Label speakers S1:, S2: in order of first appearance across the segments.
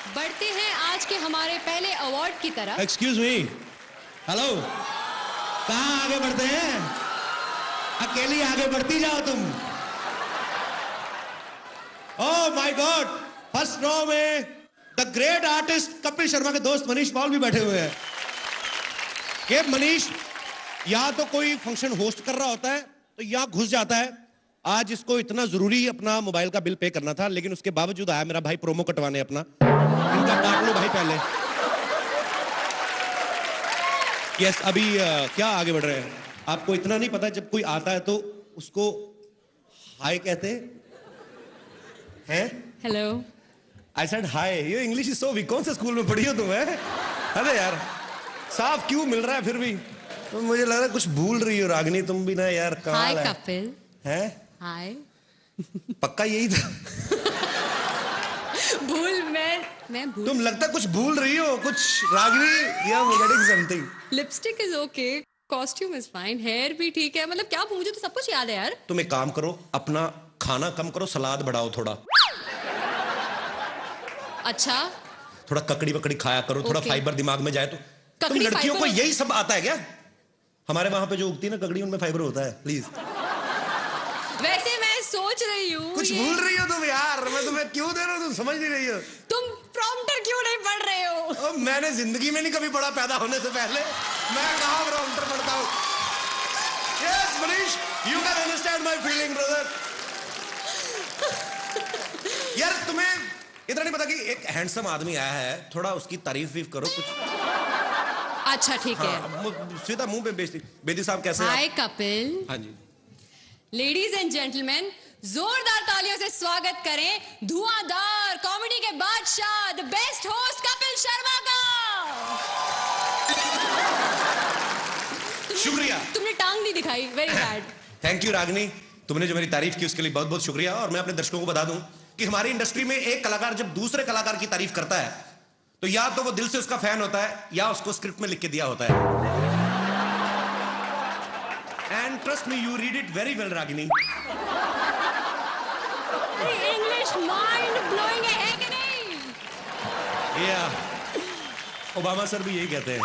S1: बढ़ते हैं आज के हमारे पहले अवार्ड की तरफ।
S2: एक्सक्यूज मी, हेलो, कहाँ आगे बढ़ते हैं? अकेली आगे बढ़ती जाओ तुम। Oh my God, first row में the great artist Kapil Sharma के दोस्त मनीष पॉल भी बैठे हुए हैं। ये मनीष यहाँ तो कोई फंक्शन होस्ट कर रहा होता है तो यहाँ घुस जाता है। आज इसको इतना जरूरी अपना मोबाइल का बिल पे करना था, लेकिन उसके बावजूद आया मेरा भाई प्रोमो कटवाने अपना। इनका काट लो भाई पहले। यस, अभी क्या आगे बढ़ रहे हैं? आपको इतना नहीं पता, जब कोई आता है तो उसको हाय कहते हैं।
S1: हेलो,
S2: आई सेड हाय। ये इंग्लिश इज सो वीक। कौन से स्कूल में पढ़ी हो तुम? अरे यार, साफ क्यों मिल रहा है फिर भी? तो मुझे लग रहा है कुछ भूल रही हो रागनी तुम भी ना यार।
S1: हाय कपिल।
S2: है
S1: हाय।
S2: पक्का यही था?
S1: भूल मैं भूल।
S2: तुम लगता कुछ भूल रही हो कुछ रागनी, या getting something.
S1: Lipstick is okay, costume is fine, hair भी ठीक है। मतलब क्या, मुझे तो सब कुछ याद है यार।
S2: तुम एक काम करो, अपना खाना कम करो, सलाद बढ़ाओ थोड़ा।
S1: अच्छा,
S2: थोड़ा ककड़ी वकड़ी खाया करो, थोड़ा फाइबर दिमाग में जाए तो। तुम लड़कियों को यही सब आता है क्या? हमारे वहां पे जो उगती है ना ककड़ी, उनमें फाइबर होता है। प्लीज।
S1: वैसे मैं सोच रही हूँ
S2: कुछ भूल रही हो तुम यार। मैं तुम्हें क्यों दे रहा हूँ, तुम समझ नहीं रही हो।
S1: तुम प्रॉम्प्टर क्यों नहीं पढ़ रहे हो?
S2: मैंने जिंदगी में नहीं कभी पढ़ा, पैदा होने से पहले। मैं कहाँ प्रॉम्प्टर पढ़ता हूँ। Yes Manish, you can understand my feeling brother. यार तुम्हें इतना नहीं पता कि एक हैंडसम आदमी आया है, थोड़ा उसकी तारीफ भी करो कुछ।
S1: अच्छा ठीक है।
S2: सीधा मुंह पे बेइज्जती। बेदी साहब कैसे हैं?
S1: हाय कपिल।
S2: हाँ जी।
S1: लेडीज एंड जेंटलमैन, जोरदार तालियों से स्वागत करें धुआंधार कॉमेडी के बादशाह, the best host Kapil Sharma का।
S2: शुक्रिया।
S1: तुमने टांग नहीं दिखाई, very bad.
S2: Thank you Ragini, तुमने जो मेरी तारीफ की उसके लिए बहुत बहुत शुक्रिया। और मैं अपने दर्शकों को बता दूं कि हमारी इंडस्ट्री में एक कलाकार जब दूसरे कलाकार की तारीफ करता है तो या तो वो दिल से उसका फैन होता है या उसको स्क्रिप्ट में लिख के दिया होता है। And trust me, you read it very well Ragini.
S1: English mind blowing है कि नहीं?
S2: ओबामा सर भी यही कहते हैं।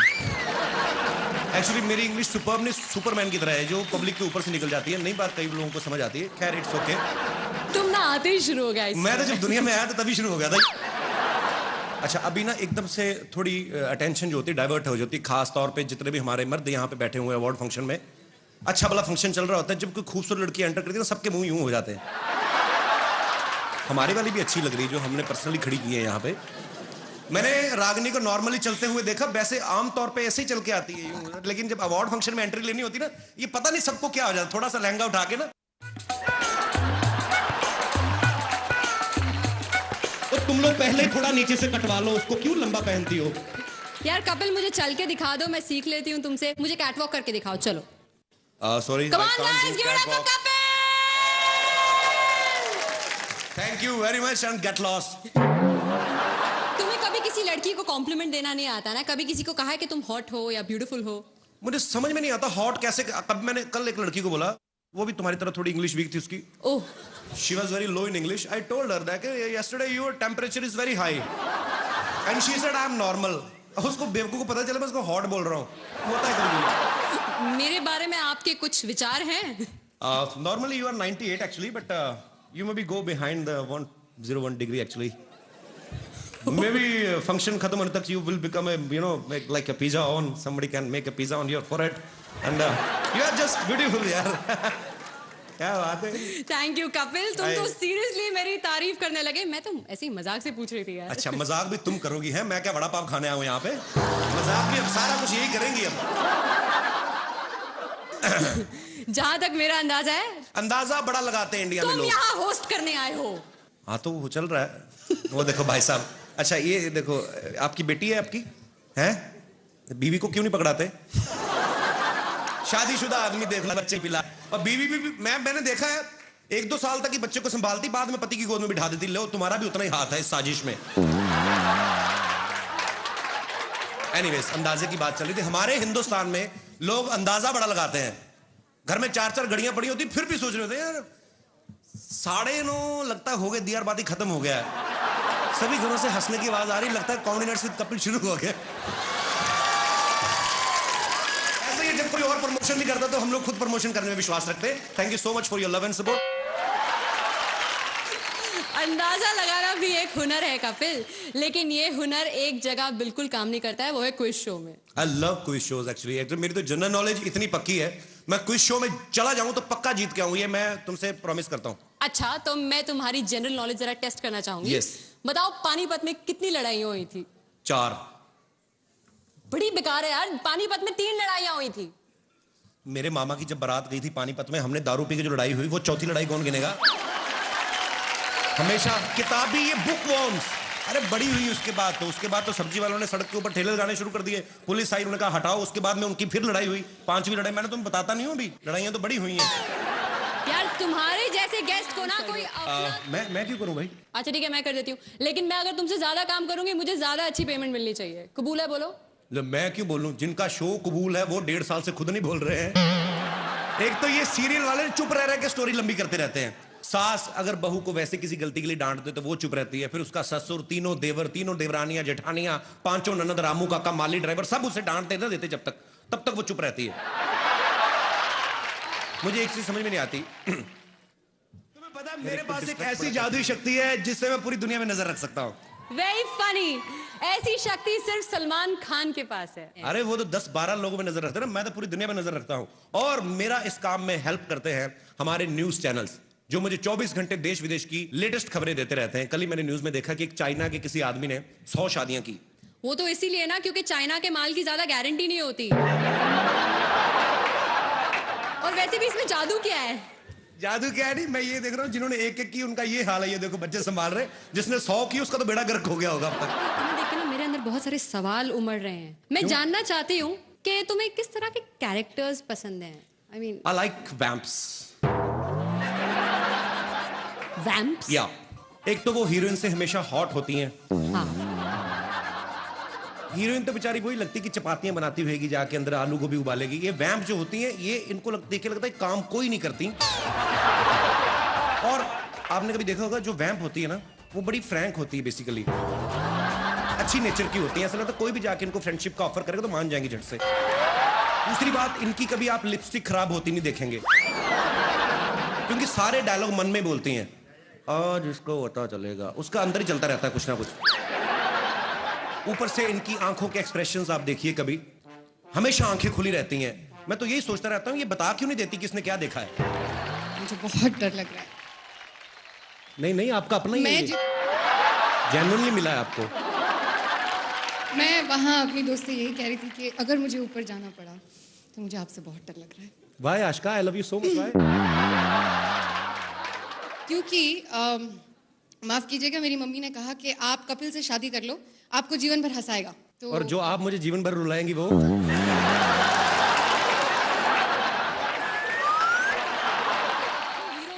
S2: एक्चुअली मेरी इंग्लिश सुपर्ब नहीं, सुपरमैन की तरह है जो पब्लिक के ऊपर से निकल जाती है। नई बात कई लोगों को समझ आती है। खैर इट्स ओके।
S1: तुम ना आते ही शुरू हो गया।
S2: मैं तो जब दुनिया में आया था तभी शुरू हो गया था। अच्छा, अभी ना एकदम से थोड़ी अटेंशन जो होती है डाइवर्ट हो जाती है, खास तौर पे जितने भी हमारे मर्द यहाँ पे बैठे हुए हैं अवार्ड फंक्शन में। अच्छा भला फंक्शन चल रहा होता है, जब कोई खूबसूरत लड़की एंटर करती है ना सबके मुंह यूं हो जाते हैं। हमारी वाली भी अच्छी लग रही जो हमने पर्सनली खड़ी की है यहाँ पे। मैंने रागिनी को नॉर्मली चलते हुए देखा, वैसे आमतौर पे ऐसे ही चल के आती है यूं, लेकिन जब अवार्ड फंक्शन में एंट्री लेनी होती ना, ये पता नहीं सबको क्या हो जाता, थोड़ा सा लहंगा उठा के ना तो तुम लोग पहले ही थोड़ा नीचे से कटवा लो उसको, क्यों लंबा पहनती हो?
S1: यार कपिल, मुझे चल के दिखा दो, मैं सीख लेती हूँ तुमसे। मुझे कैटवॉक करके दिखाओ, चलो।
S2: Sorry,
S1: Come on guys, give it up for Kapil!
S2: Thank you very much and get lost.
S1: तुम्हें कभी किसी लड़की को कॉम्प्लीमेंट देना नहीं आता ना? कभी किसी को कहा है कि तुम हॉट हो या ब्यूटीफुल हो?
S2: मुझे समझ में नहीं आता हॉट कैसे। कब मैंने कल एक लड़की को बोला, वो भी तुम्हारी तरह थोड़ी इंग्लिश वीक थी उसकी।
S1: Oh,
S2: she was very low in English. I told her that yesterday your temperature is very high and she said I am normal. उसको बेवकूफ को पता चला मैं उसको हॉट बोल रहा हूँ। होता है कभी।
S1: मेरे बारे में आपके कुछ विचार हैं?
S2: Normally you are 98 actually, but you maybe go behind the 101 degree actually. Maybe function खत्म होने तक you will become a you know like a pizza on, somebody can make a pizza on your forehead and you are just beautiful यार। क्या बात है।
S1: Thank you Kapil, तुम तो seriously मेरी तारीफ करने लगे। मैं तो ऐसे ही मजाक से पूछ रही थी यार।
S2: अच्छा, मजाक भी तुम करोगी? है मैं क्या वड़ा पाव खाने आया हूँ यहाँ पे? मजाक भी अब सारा कुछ यही करेंगी अब।
S1: जहां तक मेरा अंदाजा है,
S2: अंदाजा बड़ा लगाते हैं इंडिया में
S1: तुम
S2: लोग।
S1: यहाँ होस्ट करने आए हो।
S2: हाँ तो वो चल रहा है। वो देखो भाई साहब। अच्छा ये देखो, आपकी बेटी है आपकी? हैं? बीवी को क्यों नहीं पकड़ाते? शादीशुदा आदमी देख ला, बच्चे पिला। और बीवी भी मैंने देखा है 1-2 साल तक ही बच्चे को संभालती, बाद में पति की गोद में बिठा देती। लो तुम्हारा भी उतना ही हाथ है इस साजिश में। एनीवेज, अंदाजे की बात चल रही थी। हमारे हिंदुस्तान में लोग अंदाजा बड़ा लगाते हैं। घर में 4-4 घड़ियां पड़ी होती, फिर भी सोच रहे होते यार 9:30 लगता हो गए, दियार बाती खत्म हो गया है। सभी घरों से हंसने की आवाज आ रही, लगता है कॉमेडी नाइट्स विद कपिल शुरू हो गया। ऐसे ही जब कोई और प्रमोशन नहीं करता तो हम लोग खुद प्रमोशन करने में विश्वास रखते हैं। Thank you so much for your love and support.
S1: अंदाजा लगाना भी एक हुनर है कपिल, लेकिन ये हुनर एक जगह बिल्कुल काम नहीं करता है, वो है क्विज शो में।
S2: I love quiz shows actually. मेरी तो जनरल नॉलेज इतनी पक्की है, मैं क्विज शो में चला जाऊं तो पक्का जीत के आऊं, ये मैं तुमसे प्रॉमिस करता हूं।
S1: अच्छा, तो मैं तुम्हारी जनरल नॉलेज जरा टेस्ट करना चाहूंगी।
S2: Yes.
S1: बताओ, पानीपत में कितनी लड़ाइयां हुई थी?
S2: 4।
S1: बड़ी बेकार है यार, पानीपत में 3 लड़ाइयां हुई थी।
S2: मेरे मामा की जब बारात गई थी पानीपत में, हमने दारू पी के जो लड़ाई हुई, वो चौथी लड़ाई कौन गिनेगा? हमेशा किताबी ये बुक वॉर्म्स। अरे बड़ी हुई उसके बाद तो सब्जी वालों ने सड़क के ऊपर ठेले लगाने शुरू कर दिए, पुलिस आई, उन्होंने कहा हटाओ। उसके बाद में उनकी फिर लड़ाई हुई, 5वीं लड़ाई। मैंने तुम्हें बताता नहीं हूं अभी, लड़ाइयां तो बड़ी हुई हैं।
S1: यार तुम्हारे जैसे गेस्ट को ना कोई
S2: मैं क्यों करूं भाई?
S1: अच्छा ठीक है, मैं कर देती हूँ, लेकिन मैं अगर तुमसे ज्यादा काम करूंगी मुझे ज्यादा अच्छी पेमेंट मिलनी चाहिए। कबूल है? बोलो।
S2: मैं क्यों बोलूं? जिनका शो कबूल है वो 1.5 साल से खुद नहीं बोल रहे हैं। एक तो ये सीरियल वाले चुप रह रहे के स्टोरी लंबी करते रहते हैं। सास अगर बहू को वैसे किसी गलती के लिए डांट दे तो वो चुप रहती है, फिर उसका ससुर, तीनों देवर, तीनों देवरानियां, जेठानियां, 5 ननद, रामू काका, माली ड्राइवर, सब उसे डांटते ना देते तब तक वो चुप रहती है। मुझे एक चीज समझ में नहीं आती। तुम्हें पता है मेरे पास एक ऐसी जादुई शक्ति है जिससे मैं पूरी दुनिया में नजर रख सकता हूं।
S1: Very funny. ऐसी शक्ति सिर्फ सलमान खान के पास है।
S2: अरे वो तो 10-12 लोगों में नजर रखते हैं ना, मैं तो पूरी दुनिया में नजर रखता हूं। और मेरा इस काम में हेल्प करते हैं हमारे न्यूज चैनल्स, जो मुझे 24 घंटे देश विदेश की लेटेस्ट खबरें देते रहते हैं। कल ही मैंने न्यूज में देखा कि एक चाइना के किसी आदमी ने 100 शादियां की।
S1: वो तो इसीलिए ना क्योंकि चाइना के माल की ज्यादा गारंटी नहीं होती। और वैसे भी इसमें जादू क्या है?
S2: जादू क्या है? नहीं, मैं ये देख रहा हूँ जिन्होंने एक की उनका ये हाल है। ये देखो बच्चे संभाल रहे, जिसने 100 की उसका तो बेड़ा गर्क हो गया होगा अब तक।
S1: तुम्हें देख के ना मेरे अंदर बहुत सारे सवाल उमड़ रहे हैं। मैं जानना चाहती हूँ कि तुम्हें किस तरह के कैरेक्टर्स पसंद हैं? I mean,
S2: I like vamps.
S1: Vamps?
S2: या एक तो वो हीरोइन से हमेशा हॉट होती हैं।
S1: हाँ।
S2: हीरोइन तो बेचारी वही लगती कि चपातियां बनाती होगी, जाके अंदर आलू गोभी उबालेगी। ये वैम्प जो होती हैं, ये इनको देख के लगता है काम कोई नहीं करती। और आपने कभी देखा होगा जो वैम्प होती है ना, वो बड़ी फ्रैंक होती है, बेसिकली अच्छी नेचर की होती है। ऐसा लगता है कोई भी जाके इनको फ्रेंडशिप का ऑफर करेगा तो मान जाएंगी झट से। दूसरी बात, इनकी कभी आप लिपस्टिक खराब होती नहीं देखेंगे, क्योंकि सारे डायलॉग मन में बोलती हैं। आज इसको पता चलेगा, उसका अंदर ही चलता रहता है कुछ ना कुछ। ऊपर से इनकी आंखों के एक्सप्रेशंस आप देखिए, कभी हमेशा आंखें खुली रहती हैं। मैं तो यही सोचता रहता हूँ, ये बता क्यों नहीं देती किसने क्या देखा है।
S3: मुझे बहुत डर लग रहा है।
S2: नहीं, आपका अपना ही
S3: मैं
S2: जेन्युइनली मिला है आपको।
S3: मैं वहाँ अपनी दोस्त से यही कह रही थी कि अगर मुझे ऊपर जाना पड़ा तो मुझे आपसे बहुत डर लग रहा है।
S2: Why Ashika, I love you so much. Why?
S3: क्योंकि माफ कीजिएगा, मेरी मम्मी ने कहा कि आप कपिल से शादी कर लो, आपको जीवन भर हंसाएगा। तो
S2: और जो आप मुझे जीवन भर रुलाएंगी वो?
S1: हीरो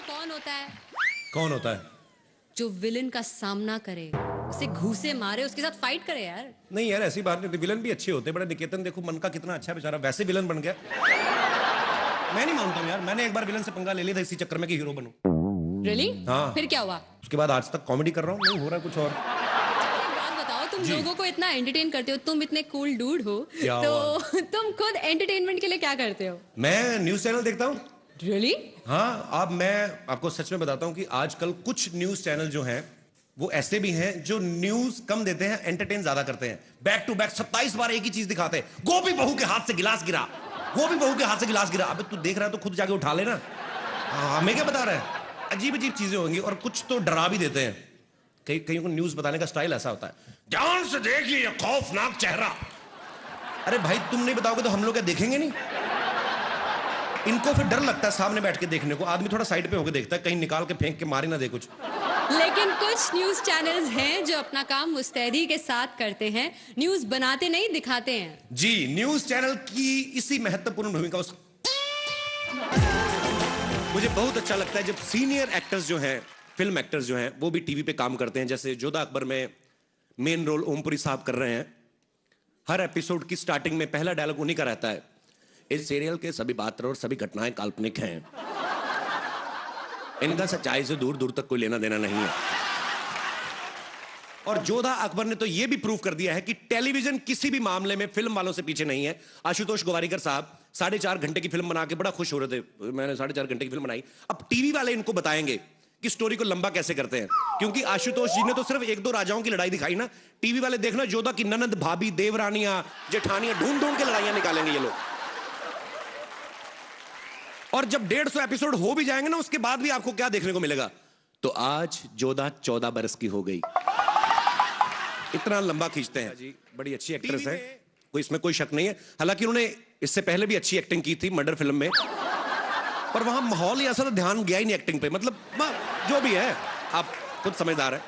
S1: कौन होता है?
S2: कौन होता है?
S1: जो विलन का सामना करे, उसे घूसे मारे, उसके साथ फाइट करे यार।
S2: नहीं यार, ऐसी बात नहीं होती। विलन भी अच्छे होते हैं। बड़ा निकेतन देखो, मन का कितना अच्छा बेचारा, वैसे विलन बन गया। मैं नहीं मानता हूँ यार, मैंने एक बार विलन से पंगा ले लिया था इसी चक्कर में कि हीरो बनूं।
S1: रियली?
S2: हाँ।
S1: फिर क्या हुआ?
S2: उसके बाद आज तक कॉमेडी कर रहा हूँ, नहीं हो रहा कुछ और।
S1: एक बात बताओ, तुम लोगों को इतना एंटरटेन करते हो, तुम इतने कूल डूड हो,
S2: क्या
S1: तो तुम खुद एंटरटेनमेंट के लिए क्या करते हो?
S2: मैं न्यूज चैनल देखता हूँ।
S1: रियली?
S2: हाँ, अब मैं आपको सच में बताता हूँ कि आजकल कुछ न्यूज चैनल जो हैं वो ऐसे भी हैं जो न्यूज कम देते हैं, एंटरटेन ज्यादा करते हैं। बैक टू बैक 27 बार एक ही चीज दिखाते हैं। गोभी बहू के हाथ से गिलास गिरा, गोभी बहू के हाथ से गिलास गिरा। अबे तू देख रहा है तो खुद जाके उठा लेना। हमें क्या बता रहा है? अजीब अजीब चीजें होंगी, और कुछ तो डरा भी देते हैं। कहीं को न्यूज बताने का स्टाइल ऐसा होता है, ध्यान से देखिए खौफनाक चेहरा। अरे भाई, तुम नहीं बताओगे तो हम लोग क्या देखेंगे नहीं? इनको फिर डर लगता है सामने बैठ के देखने को। आदमी थोड़ा साइड पे होकर देखता है, कहीं निकाल के फेंक के मारी ना दे कुछ।
S1: लेकिन कुछ न्यूज चैनल्स हैं जो अपना काम मुस्तैदी के साथ करते हैं, न्यूज बनाते नहीं दिखाते हैं।
S2: जी, न्यूज चैनल की इसी महत्वपूर्ण भूमिका मुझे बहुत अच्छा लगता है जब सीनियर एक्टर्स जो हैं, फिल्म एक्टर्स जो हैं, वो भी टीवी पे काम करते हैं। जैसे जोधा अकबर में मेन रोल ओमपुरी साहब कर रहे हैं। हर एपिसोड की स्टार्टिंग में पहला डायलॉग उन्हीं का रहता है, इस सीरियल के सभी पात्र और सभी घटनाएं काल्पनिक हैं, इनका सच्चाई से दूर दूर तक कोई लेना देना नहीं है। और जोधा अकबर ने तो यह भी प्रूव कर दिया है कि टेलीविजन किसी भी मामले में फिल्म वालों से पीछे नहीं है। आशुतोष गोवारिकर साहब 4.5 घंटे की फिल्म बना के बड़ा खुश हो रहे थे, मैंने 4.5 घंटे की फिल्म बनाई। अब टीवी वाले इनको बताएंगे कि स्टोरी को लंबा कैसे करते हैं, क्योंकि आशुतोष जी ने तो सिर्फ 1-2 राजाओं की लड़ाई दिखाई ना। टीवी वाले देखना जोधा की ननद, भाभी, देवरानियां, जेठानियां ढूंढ ढूंढ के लड़ाइयां निकालेंगे ये लोग। और जब 150 एपिसोड हो भी जाएंगे ना, उसके बाद भी आपको क्या देखने को मिलेगा? तो आज जोधा 14 बरस की हो गई। इतना लंबा खींचते हैं जी। बड़ी अच्छी एक्ट्रेस है, कोई इसमें कोई शक नहीं है। हालांकि उन्होंने इससे पहले भी अच्छी एक्टिंग की थी मर्डर फिल्म में, पर वहां माहौल ही ऐसा था, ध्यान गया ही नहीं एक्टिंग पे। मतलब जो भी है, आप खुद समझदार है।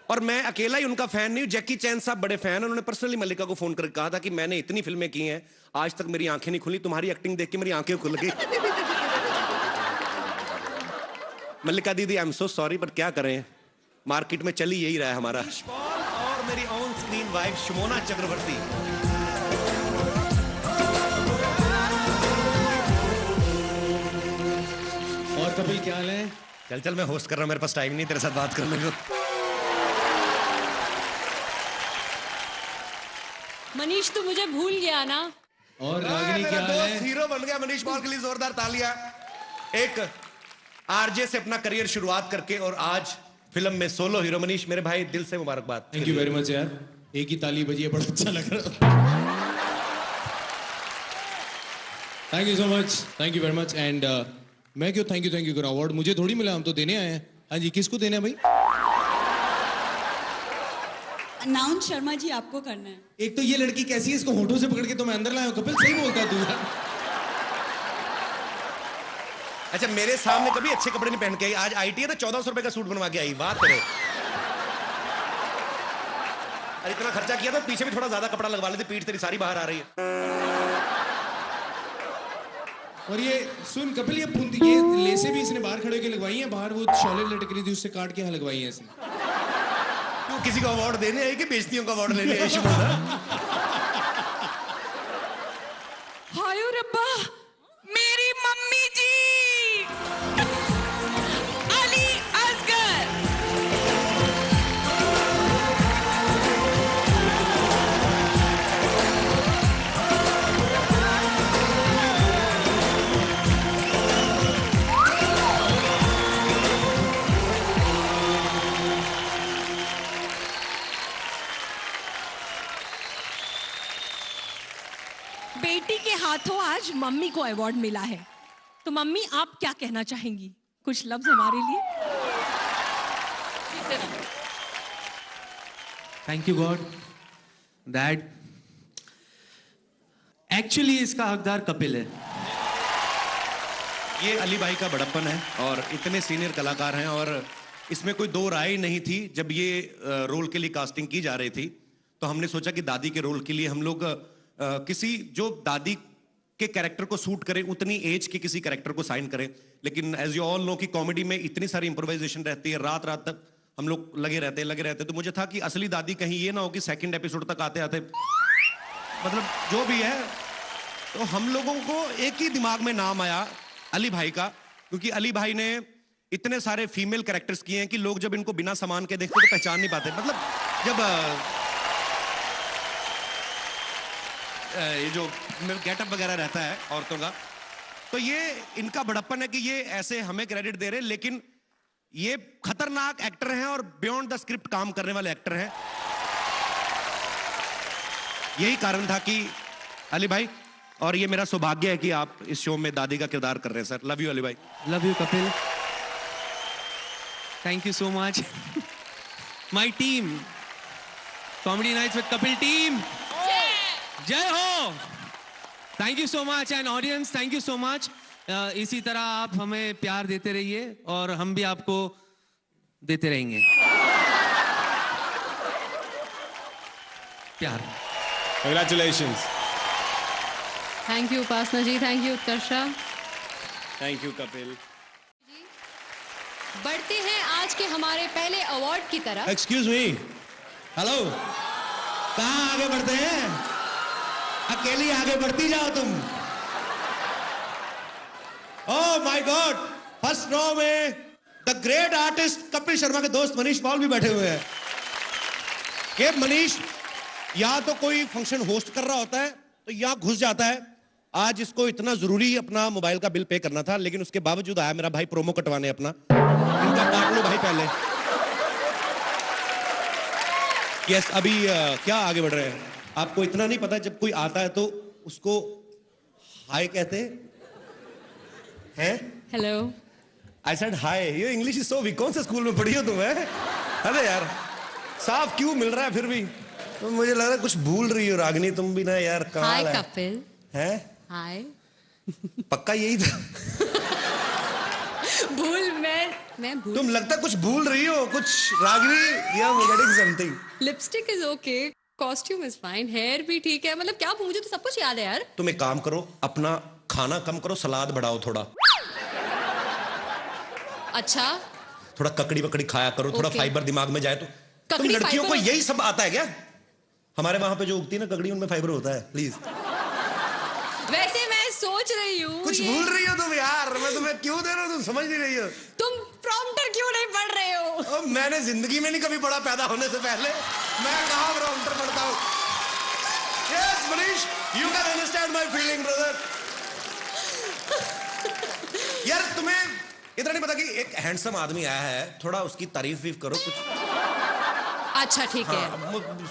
S2: और मैं अकेला ही उनका फैन नहीं हूं, जैकी चैन साहब बड़े फैन हैं। उन्होंने पर्सनली मल्लिका को फोन करके कहा था कि मैंने इतनी फिल्में की हैं, आज तक मेरी आंखें नहीं खुली, तुम्हारी एक्टिंग देख के मेरी आंखें खुल गई। मल्लिका दीदी, आई एम सो सॉरी, पर क्या करें, मार्केट में चली यही रहा है हमारा। और मेरी ऑन स्क्रीन वाइफ शुमोना चक्रवर्ती।
S4: और कपिल क्या हाल है?
S2: चल चल, मैं होस्ट कर रहा हूं, मेरे पास टाइम नहीं तेरे साथ बात करने को।
S1: मनीष, तू मुझे भूल गया ना?
S4: और रागिनी क्या हाल है?
S2: हीरो बन गया मनीष पॉल के लिए जोरदार तालियां। एक आरजे से अपना करियर शुरुआत करके और आज फिल्म में सोलो हीरो। मनीष मेरे भाई, दिल से मुबारकबाद।
S4: थैंक यू वेरी मच यार, एक ही ताली बजी है, बड़ा अच्छा लग रहा। Thank you so much, thank you very much. And मैं क्यों थैंक यू करूं? अवार्ड मुझे थोड़ी मिला, हम तो देने आए हैं। हाँ जी, किसको देना है भाई?
S5: अनाउंस शर्मा जी आपको करना है।
S4: एक तो ये लड़की कैसी है, इसको होठों से पकड़ के तो मैं अंदर लाया हूं। कपिल सही बोलता है तू यार।
S2: अच्छा, मेरे सामने कभी अच्छे कपड़े नहीं पहन के आई, आज आईटी है तो 1400 रुपए का सूट बनवा के आई। बात करो, अरे इतना खर्चा किया तो पीछे भी थोड़ा ज्यादा कपड़ा लगवा लेते, पीठ तेरी सारी बाहर आ रही है।
S4: और ये सुन कपिल, ये लेसे भी इसने बाहर खड़े होकर लगवाई हैं, बाहर वो शॉले लटक रही थी उससे काट के यहाँ लगवाई है इसने।
S2: तो किसी को अवार्ड देने आई कि बेइज्जतियों का अवार्ड लेने आई शुमोना?
S5: हाय रब्बा, मेरी मम्मी जी अली असगर।
S6: बेटी के हाथों आज मम्मी को अवार्ड मिला है, तो मम्मी आप क्या कहना चाहेंगी? कुछ लफ्ज हमारे लिए?
S7: Thank you God that actually इसका हकदार कपिल है।
S2: ये अली भाई का बड़प्पन है, और इतने सीनियर कलाकार हैं, और इसमें कोई दो राय नहीं थी। जब ये रोल के लिए कास्टिंग की जा रही थी, तो हमने सोचा कि दादी के रोल के लिए हम लोग किसी जो दादी के कैरेक्टर को सूट करे, उतनी एज के किसी कैरेक्टर को साइन करें। लेकिन एज यू ऑल नो कि कॉमेडी में इतनी सारी इंप्रोवाइजेशन रहती है, रात रात तक हम लोग लगे रहते। तो मुझे था कि असली दादी कहीं ये ना हो कि सेकंड एपिसोड तक आते आते, मतलब जो भी है, तो हम लोगों को एक ही दिमाग में नाम आया अली भाई का, क्योंकि अली भाई ने इतने सारे फीमेल कैरेक्टर्स किए हैं कि लोग जब इनको बिना सामान के देखते तो पहचान नहीं पाते। मतलब जब ये जो गेटअप वगैरह रहता है औरतों का, तो ये इनका बड़प्पन है कि ये ऐसे हमें क्रेडिट दे रहे हैं, लेकिन ये खतरनाक एक्टर हैं और बियॉन्ड द स्क्रिप्ट काम करने वाले एक्टर हैं। यही कारण था कि अली भाई, और ये मेरा सौभाग्य है कि आप इस शो में दादी का किरदार कर रहे हैं सर। लव यू अली भाई।
S7: Love you Kapil, thank you so much. My team, comedy nights with Kapil team, जय हो। Thank you so much and audience, thank you so much. इसी तरह आप हमें प्यार देते रहिए और हम भी आपको देते रहेंगे प्यार।
S4: Congratulations.
S3: Thank you Upasana ji, thank you Utkarsha.
S4: Thank you Kapil.
S1: बढ़ते हैं आज के हमारे पहले अवार्ड की तरफ।
S2: एक्सक्यूज मी, हेलो, कहाँ आगे बढ़ते हैं? अकेली आगे बढ़ती जाओ तुम। Oh my God, first row में the great artist Kapil Sharma के दोस्त मनीष पॉल भी बैठे हुए हैं। कि मनीष या तो कोई फंक्शन होस्ट कर रहा होता है तो यहाँ घुस जाता है। आज इसको इतना जरूरी अपना मोबाइल का बिल पे करना था, लेकिन उसके बावजूद आया मेरा भाई प्रोमो कटवाने अपना। इनका काट लो भाई पहले। यस, अभी क्या आगे बढ़ रहे हैं? आपको इतना नहीं पता, जब कोई आता है तो उसको हाय कहते हैं।
S1: हेलो।
S2: आई सेड हाय। ये इंग्लिश इज सो वीक। कौन से स्कूल में पढ़ी हो तुम? अरे यार, साफ क्यों मिल रहा है फिर भी? तो मुझे लग रहा है कुछ भूल रही हो रागिनी तुम भी ना यार।
S1: हाय कपिल।
S2: हैं?
S1: हाय।
S2: पक्का यही था?
S1: भूल मैं भूल।
S2: तुम लगता कुछ भूल रही हो कुछ रागिनी, या getting something.
S1: Lipstick is okay, costume is fine, hair भी ठीक है, मतलब क्या, मुझे तो सब कुछ याद है यार।
S2: तुम एक काम करो, अपना खाना कम करो, सलाद बढ़ाओ थोड़ा।
S1: अच्छा।
S2: थोड़ा ककड़ी वकड़ी खाया करो, थोड़ा फाइबर दिमाग में जाए तो। तुम लड़कियों को यही सब आता है क्या? हमारे वहां पे जो उगती है ना ककड़ी, उनमें फाइबर होता है। प्लीज।
S1: वैसे मैं सोच रही हूँ
S2: कुछ भूल रही हो तुम यार। मैं तुम्हें क्यों दे रहा हूँ, तुम समझ नहीं रही हो।
S1: तुम प्रॉम्प्टर क्यों नहीं पढ़ रहे हो?
S2: मैंने जिंदगी में नहीं कभी पढ़ा पैदा होने से पहले। मैं कहाँ प्रॉम्प्टर पढ़ता हूँ। Yes Manish, you can understand my feeling brother. यार तुम्हें इतना नहीं पता कि एक हैंडसम आदमी आया है, थोड़ा उसकी तारीफ भी करो कुछ।
S1: अच्छा ठीक है।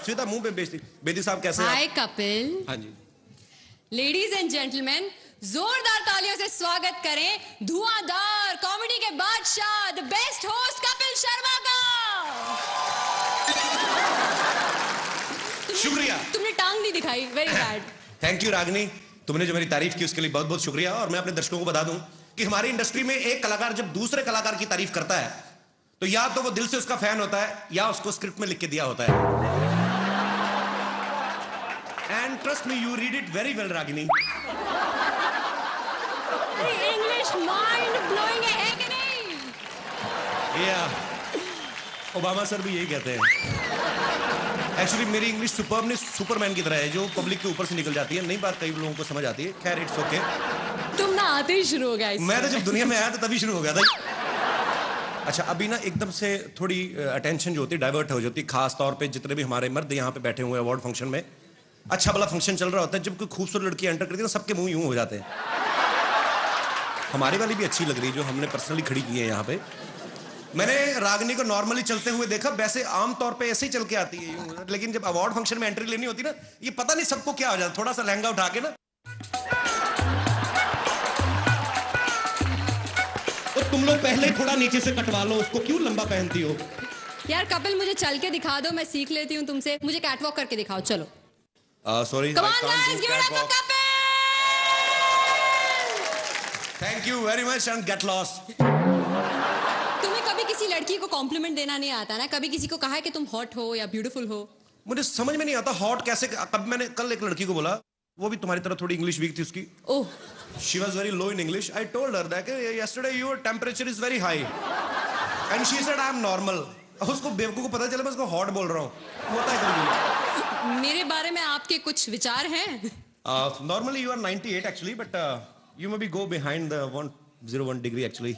S2: सीधा मुंह पे बेइज्जती। बेदी साहब कैसे हैं?
S1: हाय कपिल।
S2: हाँ जी।
S1: लेडीज एंड जेंटलमैन, जोरदार तालियों से स्वागत करें धुआंधार कॉमेडी के बादशाह, the best host Kapil Sharma का।
S2: शुक्रिया।
S1: तुमने टांग नहीं दिखाई, very bad.
S2: Thank you Ragini, तुमने जो मेरी तारीफ की उसके लिए बहुत बहुत शुक्रिया। और मैं अपने दर्शकों को बता दूं कि हमारी इंडस्ट्री में एक कलाकार जब दूसरे कलाकार की तारीफ करता है तो या तो वो दिल से उसका फैन होता है या उसको स्क्रिप्ट में लिख के दिया होता है। And trust me, you read it very well Ragini.
S1: English mind blowing है कि नहीं?
S2: या ओबामा सर भी यही कहते हैं। एक्चुअली मेरी इंग्लिश सुपरमनी सुपरमैन की तरह है, जो पब्लिक के ऊपर से निकल जाती है। नई बात कई लोगों को समझ आती है। खैर इट्स ओके।
S1: तुम ना आते ही शुरू हो गया।
S2: मैं तो जब दुनिया में आया तो तभी शुरू हो गया था। अच्छा, अभी ना एकदम से थोड़ी अटेंशन जो होती है डाइवर्ट हो जाती है, खास तौर पे जितने भी हमारे मर्द यहाँ पे बैठे हुए हैं अवार्ड फंक्शन में। अच्छा भला फंक्शन चल रहा होता है, जब कोई खूबसूरत लड़की एंटर करती है ना सबके मुंह यूं हो जाते हैं। हमारे वाली भी अच्छी लग रही है जो हमने पर्सनली खड़ी की है यहाँ पे। मैंने रागिनी को नॉर्मली चलते हुए देखा, वैसे आमतौर पे ऐसे ही चल के आती है यूं, लेकिन जब अवार्ड फंक्शन में एंट्री लेनी होती ना, ये पता नहीं सबको क्या हो जाता, थोड़ा सा लहंगा उठा के ना। तो तुम लोग पहले थोड़ा नीचे से कटवा लो उसको, क्यों लंबा पहनती हो?
S1: यार कपिल, मुझे चल के दिखा दो, मैं सीख लेती हूँ तुमसे। मुझे कैटवॉक करके दिखाओ, चलो।
S2: Sorry,
S1: Come on guys, give it up for Kapil!
S2: Thank you very much and get lost.
S1: तुम्हें कभी किसी लड़की को कॉम्प्लीमेंट देना नहीं आता ना? कभी किसी को कहा है कि तुम हॉट हो या ब्यूटीफुल हो?
S2: मुझे समझ में नहीं आता हॉट कैसे। कब मैंने कल एक लड़की को बोला, वो भी तुम्हारी तरह थोड़ी इंग्लिश वीक थी उसकी।
S1: Oh,
S2: she was very low in English. I told her that yesterday your temperature is very high and she said I am normal. उसको बेवकूफ को पता चला मैं उसको हॉट बोल रहा हूँ। होता है कभी।
S1: मेरे बारे में आपके कुछ विचार हैं?
S2: Normally you are 98 actually, but you maybe go behind the 101 degree actually.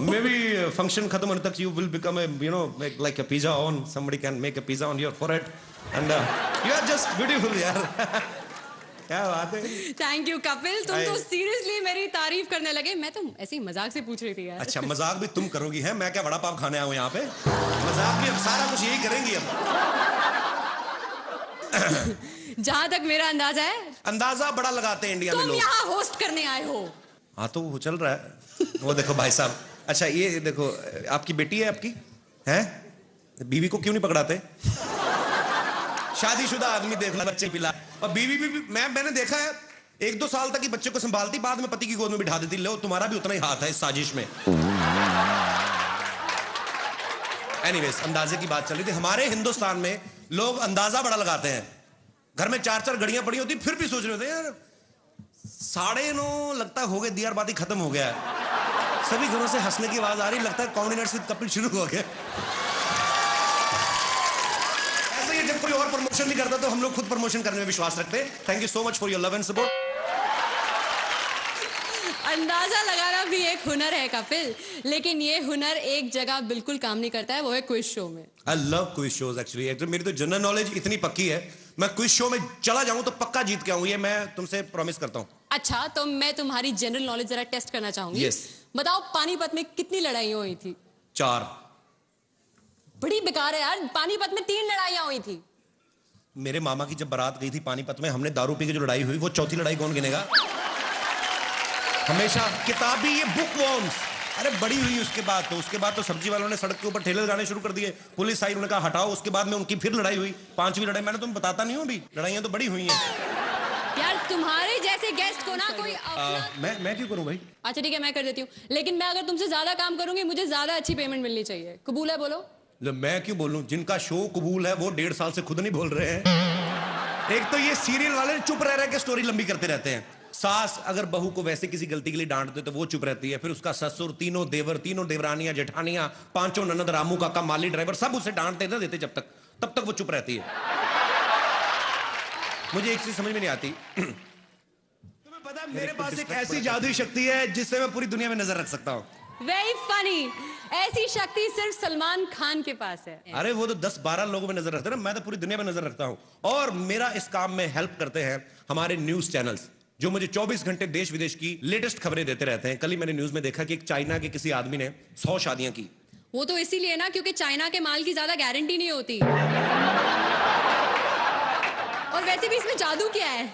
S2: Maybe function khatam hone tak you will become a, you know, like a pizza on. Somebody can make a pizza on your forehead and you are just beautiful yaar. क्या बात है।
S1: Thank you Kapil, तुम तो seriously मेरी तारीफ करने लगे। मैं तो ऐसे ही मजाक से पूछ रही थी यार।
S2: अच्छा, मजाक भी तुम करोगी है? मैं क्या बड़ा पाव खाने आया हूँ यहाँ पे? मजाक भी अब सारा कुछ यही करेंगी अब।
S1: जहां तक मेरा अंदाजा है,
S2: अंदाजा बड़ा लगाते हैं इंडिया में
S1: तुम
S2: लोग।
S1: यहाँ होस्ट करने आए हो।
S2: हाँ तो वो चल रहा है। वो देखो भाई साहब। अच्छा ये देखो, आपकी बेटी है आपकी है? बीवी को क्यों नहीं पकड़ाते? शादीशुदा आदमी देख ला, बच्चे पिला। और बीवी भी मैंने देखा है 1-2 साल तक ही बच्चे को संभालती, बाद में पति की गोद में बिठा देती। लो तुम्हारा भी उतना ही हाथ है इस साजिश में। एनीवेज, अंदाजे की बात चल रही थी। हमारे हिंदुस्तान में लोग अंदाजा बड़ा लगाते हैं। घर में 4-4 घड़ियां पड़ी होती, फिर भी सोच रहे होते हैं यार 9:30 लगता है हो गए, दिया बाती खत्म हो गया है। सभी घरों से हंसने की आवाज आ रही, लगता है कॉमेडी नाइट विद कपिल शुरू हो गया। ऐसे ही जब कोई और प्रमोशन नहीं करता तो हम लोग खुद प्रमोशन करने में विश्वास रखते हैं। Thank you so much for your love and support.
S1: अंदाजा लगाना भी एक हुनर है कपिल, लेकिन ये हुनर एक जगह बिल्कुल काम नहीं करता है, वो है क्विज शो में।
S2: I love quiz shows actually. मेरी तो जनरल नॉलेज इतनी पक्की है, मैं क्विज शो में चला जाऊं तो पक्का जीत के आऊं, ये मैं तुमसे प्रॉमिस करता हूं।
S1: अच्छा, तो मैं तुम्हारी जनरल नॉलेज जरा टेस्ट करना चाहूंगी।
S2: Yes.
S1: बताओ पानीपत में कितनी लड़ाइयां हुई थी?
S2: 4।
S1: बड़ी बेकार है यार, पानीपत में 3 लड़ाइयां हुई थी।
S2: मेरे मामा की जब बारात गई थी पानीपत में, हमने दारू पी के जो लड़ाई हुई वो चौथी लड़ाई कौन गिनेगा? हमेशा किताबी ये बुक वॉर्म्स। अरे बड़ी हुई उसके बाद तो सब्जी वालों ने सड़क के ऊपर ठेले लगाने शुरू कर दिए, पुलिस आई, उन्होंने कहा हटाओ, उसके बाद में उनकी फिर लड़ाई हुई, 5वीं लड़ाई। मैंने तुम्हें बताता नहीं हूं अभी, लड़ाइयां तो बड़ी हुई हैं
S1: यार तुम्हारे जैसे गेस्ट को ना कोई
S2: मैं क्यों करूं भाई?
S1: अच्छा ठीक है, मैं कर देती हूँ, लेकिन मैं अगर तुमसे ज्यादा काम करूंगी मुझे ज्यादा अच्छी पेमेंट मिलनी चाहिए। कबूल है? बोलो।
S2: मैं क्यों बोलूं? जिनका शो कबूल है वो 1.5 साल से खुद नहीं बोल रहे हैं। एक तो ये सीरियल वाले चुप रह के स्टोरी लंबी करते रहते हैं। सास अगर बहू को वैसे किसी गलती के लिए डांट दे तो वो चुप रहती है, फिर उसका ससुर, तीनों देवर, तीनों देवरानियां, जेठानियां, 5 ननद, रामू काका, माली ड्राइवर, सब उसे डांटते देते तब तक वो चुप रहती है। मुझे एक चीज समझ में नहीं आती, तुम्हें पता है मेरे पास एक ऐसी जादुई शक्ति है जिससे मैं पूरी दुनिया में नजर रख सकता हूँ।
S1: Very funny. ऐसी शक्ति सिर्फ सलमान खान के पास है।
S2: अरे वो तो 10-12 लोगों में नजर रखते हैं ना, मैं तो पूरी दुनिया में नजर रखता हूं। और मेरा इस काम में हेल्प करते हैं हमारे न्यूज चैनल्स, जो मुझे 24 घंटे देश विदेश की लेटेस्ट खबरें देते रहते हैं। कल ही मैंने न्यूज में देखा कि एक चाइना के किसी आदमी ने 100 शादियां की।
S1: वो तो इसीलिए ना क्योंकि चाइना के माल की ज्यादा गारंटी नहीं होती। और वैसे भी इसमें जादू क्या है?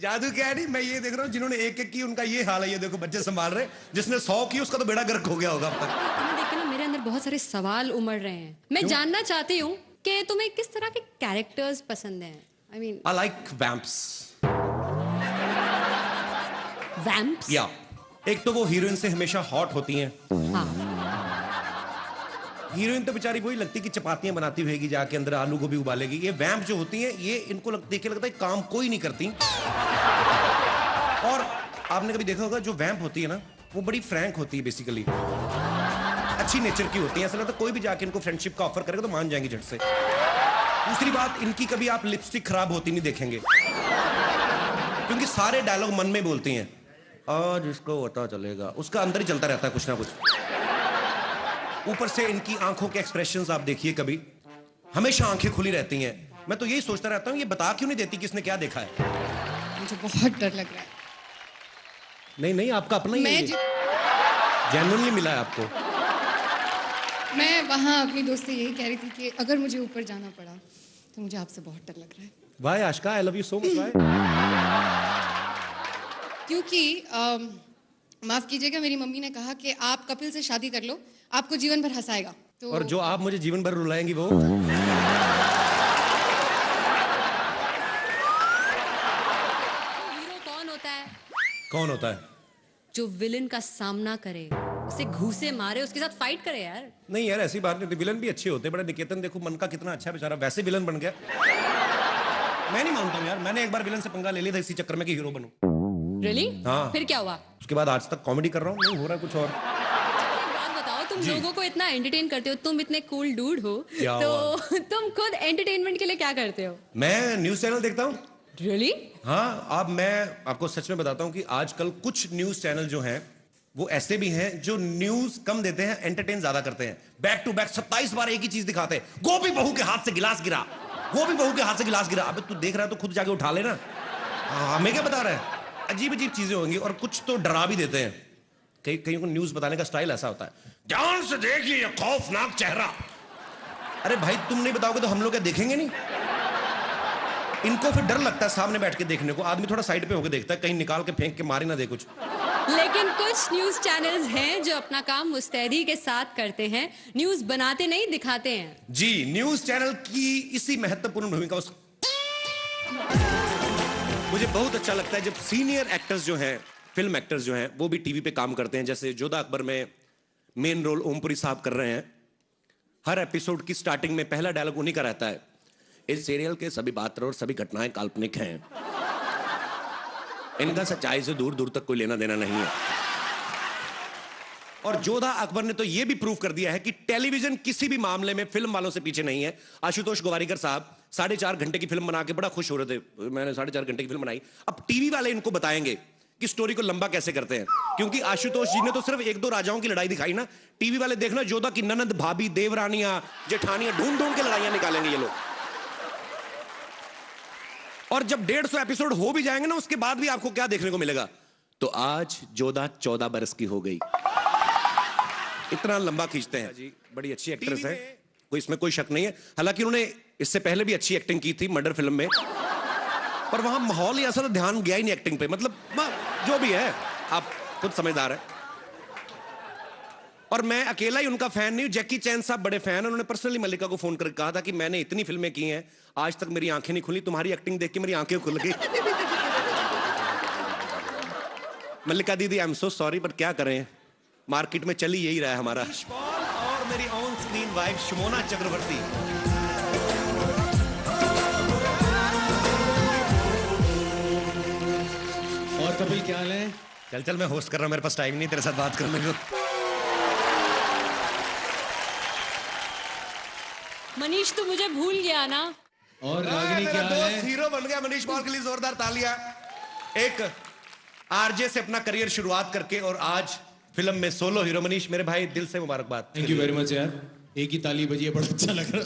S2: जादू क्या है? नहीं, मैं ये देख रहा हूँ जिन्होंने एक की उनका ये हाल है। ये देखो बच्चे संभाल रहे, जिसने 100 की उसका तो बेड़ा गर्क हो गया होगा अब तक।
S1: तुम्हें देख के ना मेरे अंदर बहुत सारे सवाल उमड़ रहे हैं। मैं जानना चाहती हूँ कि तुम्हें किस तरह के कैरेक्टर्स पसंद हैं? I mean,
S2: I like vamps.
S1: Vamps?
S2: या एक तो वो हीरोइन से हमेशा हॉट होती हैं।
S1: हाँ।
S2: हीरोइन तो बेचारी वही लगती कि चपातियां बनाती होगी जाके, अंदर आलू को भी उबालेगी। ये वैम्प जो होती हैं ये इनको देख के लगता है काम कोई नहीं करती। और आपने कभी देखा होगा जो वैम्प होती है ना वो बड़ी फ्रैंक होती है, बेसिकली अच्छी नेचर की होती है। ऐसा लगता है कोई भी जाके इनको फ्रेंडशिप का ऑफर करेगा तो मान जाएंगी झट से। दूसरी बात, इनकी कभी आप लिपस्टिक खराब होती नहीं देखेंगे, क्योंकि सारे डायलॉग मन में बोलती हैं। आज इसको पता चलेगा, उसका अंदर ही चलता रहता है कुछ ना कुछ। ऊपर से इनकी आंखों के एक्सप्रेशंस आप देखिए, कभी हमेशा आंखें खुली रहती हैं। मैं तो यही सोचता रहता हूँ ये बता क्यों नहीं देती किसने क्या देखा है।
S3: मुझे बहुत डर लग रहा है।
S2: नहीं आपका अपना ही
S3: मैं
S2: जेन्युइनली मिला है आपको।
S3: मैं वहाँ अपनी दोस्त से यही कह रही थी कि अगर मुझे ऊपर जाना पड़ा तो मुझे आपसे बहुत डर लग रहा है।
S2: Why Ashika, I love you so much. Why?
S3: क्योंकि माफ कीजिएगा, मेरी मम्मी ने कहा कि आप कपिल से शादी कर लो, आपको जीवन भर हंसाएगा। तो
S2: और जो आप मुझे जीवन भर रुलाएंगी वो?
S1: हीरो कौन होता है?
S2: कौन होता है?
S1: जो विलन का सामना करे, उसे घूसे मारे, उसके साथ फाइट करे यार।
S2: नहीं यार ऐसी बात नहीं, विलन भी अच्छे होते हैं। बड़ा निकेतन देखो, मन का कितना अच्छा बेचारा, वैसे विलन बन गया। मैं नहीं मानता हूँ यार, मैंने एक बार विलन से पंगा ले लिया था इसी चक्कर में कि हीरो बनूं।
S1: रियली?
S2: हाँ।
S1: फिर क्या हुआ?
S2: उसके बाद आज तक कॉमेडी कर रहा हूँ, नहीं हो रहा कुछ और।
S1: एक बात बताओ, तुम लोगों को इतना एंटरटेन करते हो, तुम इतने कूल डूड हो,
S2: क्या
S1: तो तुम खुद एंटरटेनमेंट के लिए क्या करते हो?
S2: मैं न्यूज चैनल देखता हूँ।
S1: रियली?
S2: हाँ, अब मैं आपको सच में बताता हूँ कि आजकल कुछ न्यूज चैनल जो हैं वो ऐसे भी हैं जो न्यूज कम देते हैं, एंटरटेन ज्यादा करते हैं। बैक टू बैक 27 बार एक ही चीज दिखाते हैं। गोभी बहू के हाथ से गिलास गिरा, गोभी बहू के हाथ से गिलास गिरा। अबे तू देख रहा है तो खुद जाके उठा लेना। हमें क्या बता रहा है? अजीब अजीब चीजें होंगी और कुछ तो डरा भी देते हैं। कहीं को न्यूज बताने का स्टाइल ऐसा होता है, ध्यान से देखिए खौफनाक चेहरा। अरे भाई तुम नहीं बताओगे तो हम लोग क्या देखेंगे नहीं? इनको फिर डर लगता है सामने बैठ के देखने को। आदमी थोड़ा साइड पे होकर देखता है कहीं निकाल के फेंक के मारे ना दे कुछ।
S1: लेकिन कुछ न्यूज चैनल्स हैं जो अपना काम मुस्तैदी के साथ करते हैं, न्यूज बनाते नहीं दिखाते हैं।
S2: जी, न्यूज चैनल की इसी महत्वपूर्ण भूमिका मुझे बहुत अच्छा लगता है जब सीनियर एक्टर्स जो हैं, फिल्म एक्टर्स जो हैं, वो भी टीवी पे काम करते हैं। जैसे जोधा अकबर में मेन रोल ओमपुरी साहब कर रहे हैं। हर एपिसोड की स्टार्टिंग में पहला डायलॉग उन्हीं का रहता है, इस सीरियल के सभी पात्र और सभी घटनाएं काल्पनिक हैं, इनका सच्चाई से दूर दूर तक कोई लेना देना नहीं है। और जोधा अकबर ने तो यह भी प्रूव कर दिया है कि टेलीविजन किसी भी मामले में फिल्म वालों से पीछे नहीं है। आशुतोष गोवारिकर साहब 4.5 घंटे की फिल्म बना के बड़ा खुश हो रहे थे, मैंने 4.5 घंटे की फिल्म बनाई। अब टीवी वाले इनको बताएंगे कि स्टोरी को लंबा कैसे करते हैं, क्योंकि आशुतोष जी ने तो सिर्फ 1-2 राजाओं की लड़ाई दिखाई ना। टीवी वाले देखना जोधा की ननद, भाभी, देवरानियां, जेठानियां, ढूंढ के लड़ाइयां निकालेंगे ये लोग। और जब 150 एपिसोड हो भी जाएंगे ना, उसके बाद भी आपको क्या देखने को मिलेगा? तो आज जोधा 14 बरस की हो गई। इतना लंबा खींचते हैं जी। बड़ी अच्छी एक्ट्रेस है, कोई इसमें कोई शक नहीं है। हालांकि उन्होंने इससे पहले भी अच्छी एक्टिंग की थी मर्डर फिल्म में, पर वहां माहौल ही ऐसा तो ध्यान गया ही नहीं एक्टिंग पे। मतलब जो भी है, आप खुद समझदार है। और मैं अकेला ही उनका फैन नहीं हूं, जैकी चैन साहब बड़े फैन हैं। उन्होंने पर्सनली मल्लिका को फोन करके कहा था कि मैंने इतनी फिल्में की हैं, आज तक मेरी आंखें नहीं खुली, तुम्हारी एक्टिंग देख के मेरी आंखें खुल गई। मल्लिका दीदी, आई एम सो सॉरी, पर क्या करें, मार्केट में चली यही रहा है हमारा। और मेरी ऑन स्क्रीन वाइफ शमोना चक्रवर्ती।
S4: और कपिल क्या हाल है?
S2: चल मैं होस्ट कर रहा हूं, मेरे पास टाइम नहीं तेरे साथ बात करने को।
S1: मनीष तू मुझे भूल गया ना?
S4: और रागिनी क्या हाल है?
S2: हीरो बन गया मनीष पॉल के लिए जोरदार तालियां। एक आरजे से अपना करियर शुरुआत करके और आज फिल्म में सोलो हीरो। मनीष मेरे भाई, दिल से मुबारकबाद।
S4: थैंक यू वेरी मच यार, एक ही ताली बजी है, बड़ा अच्छा लग रहा।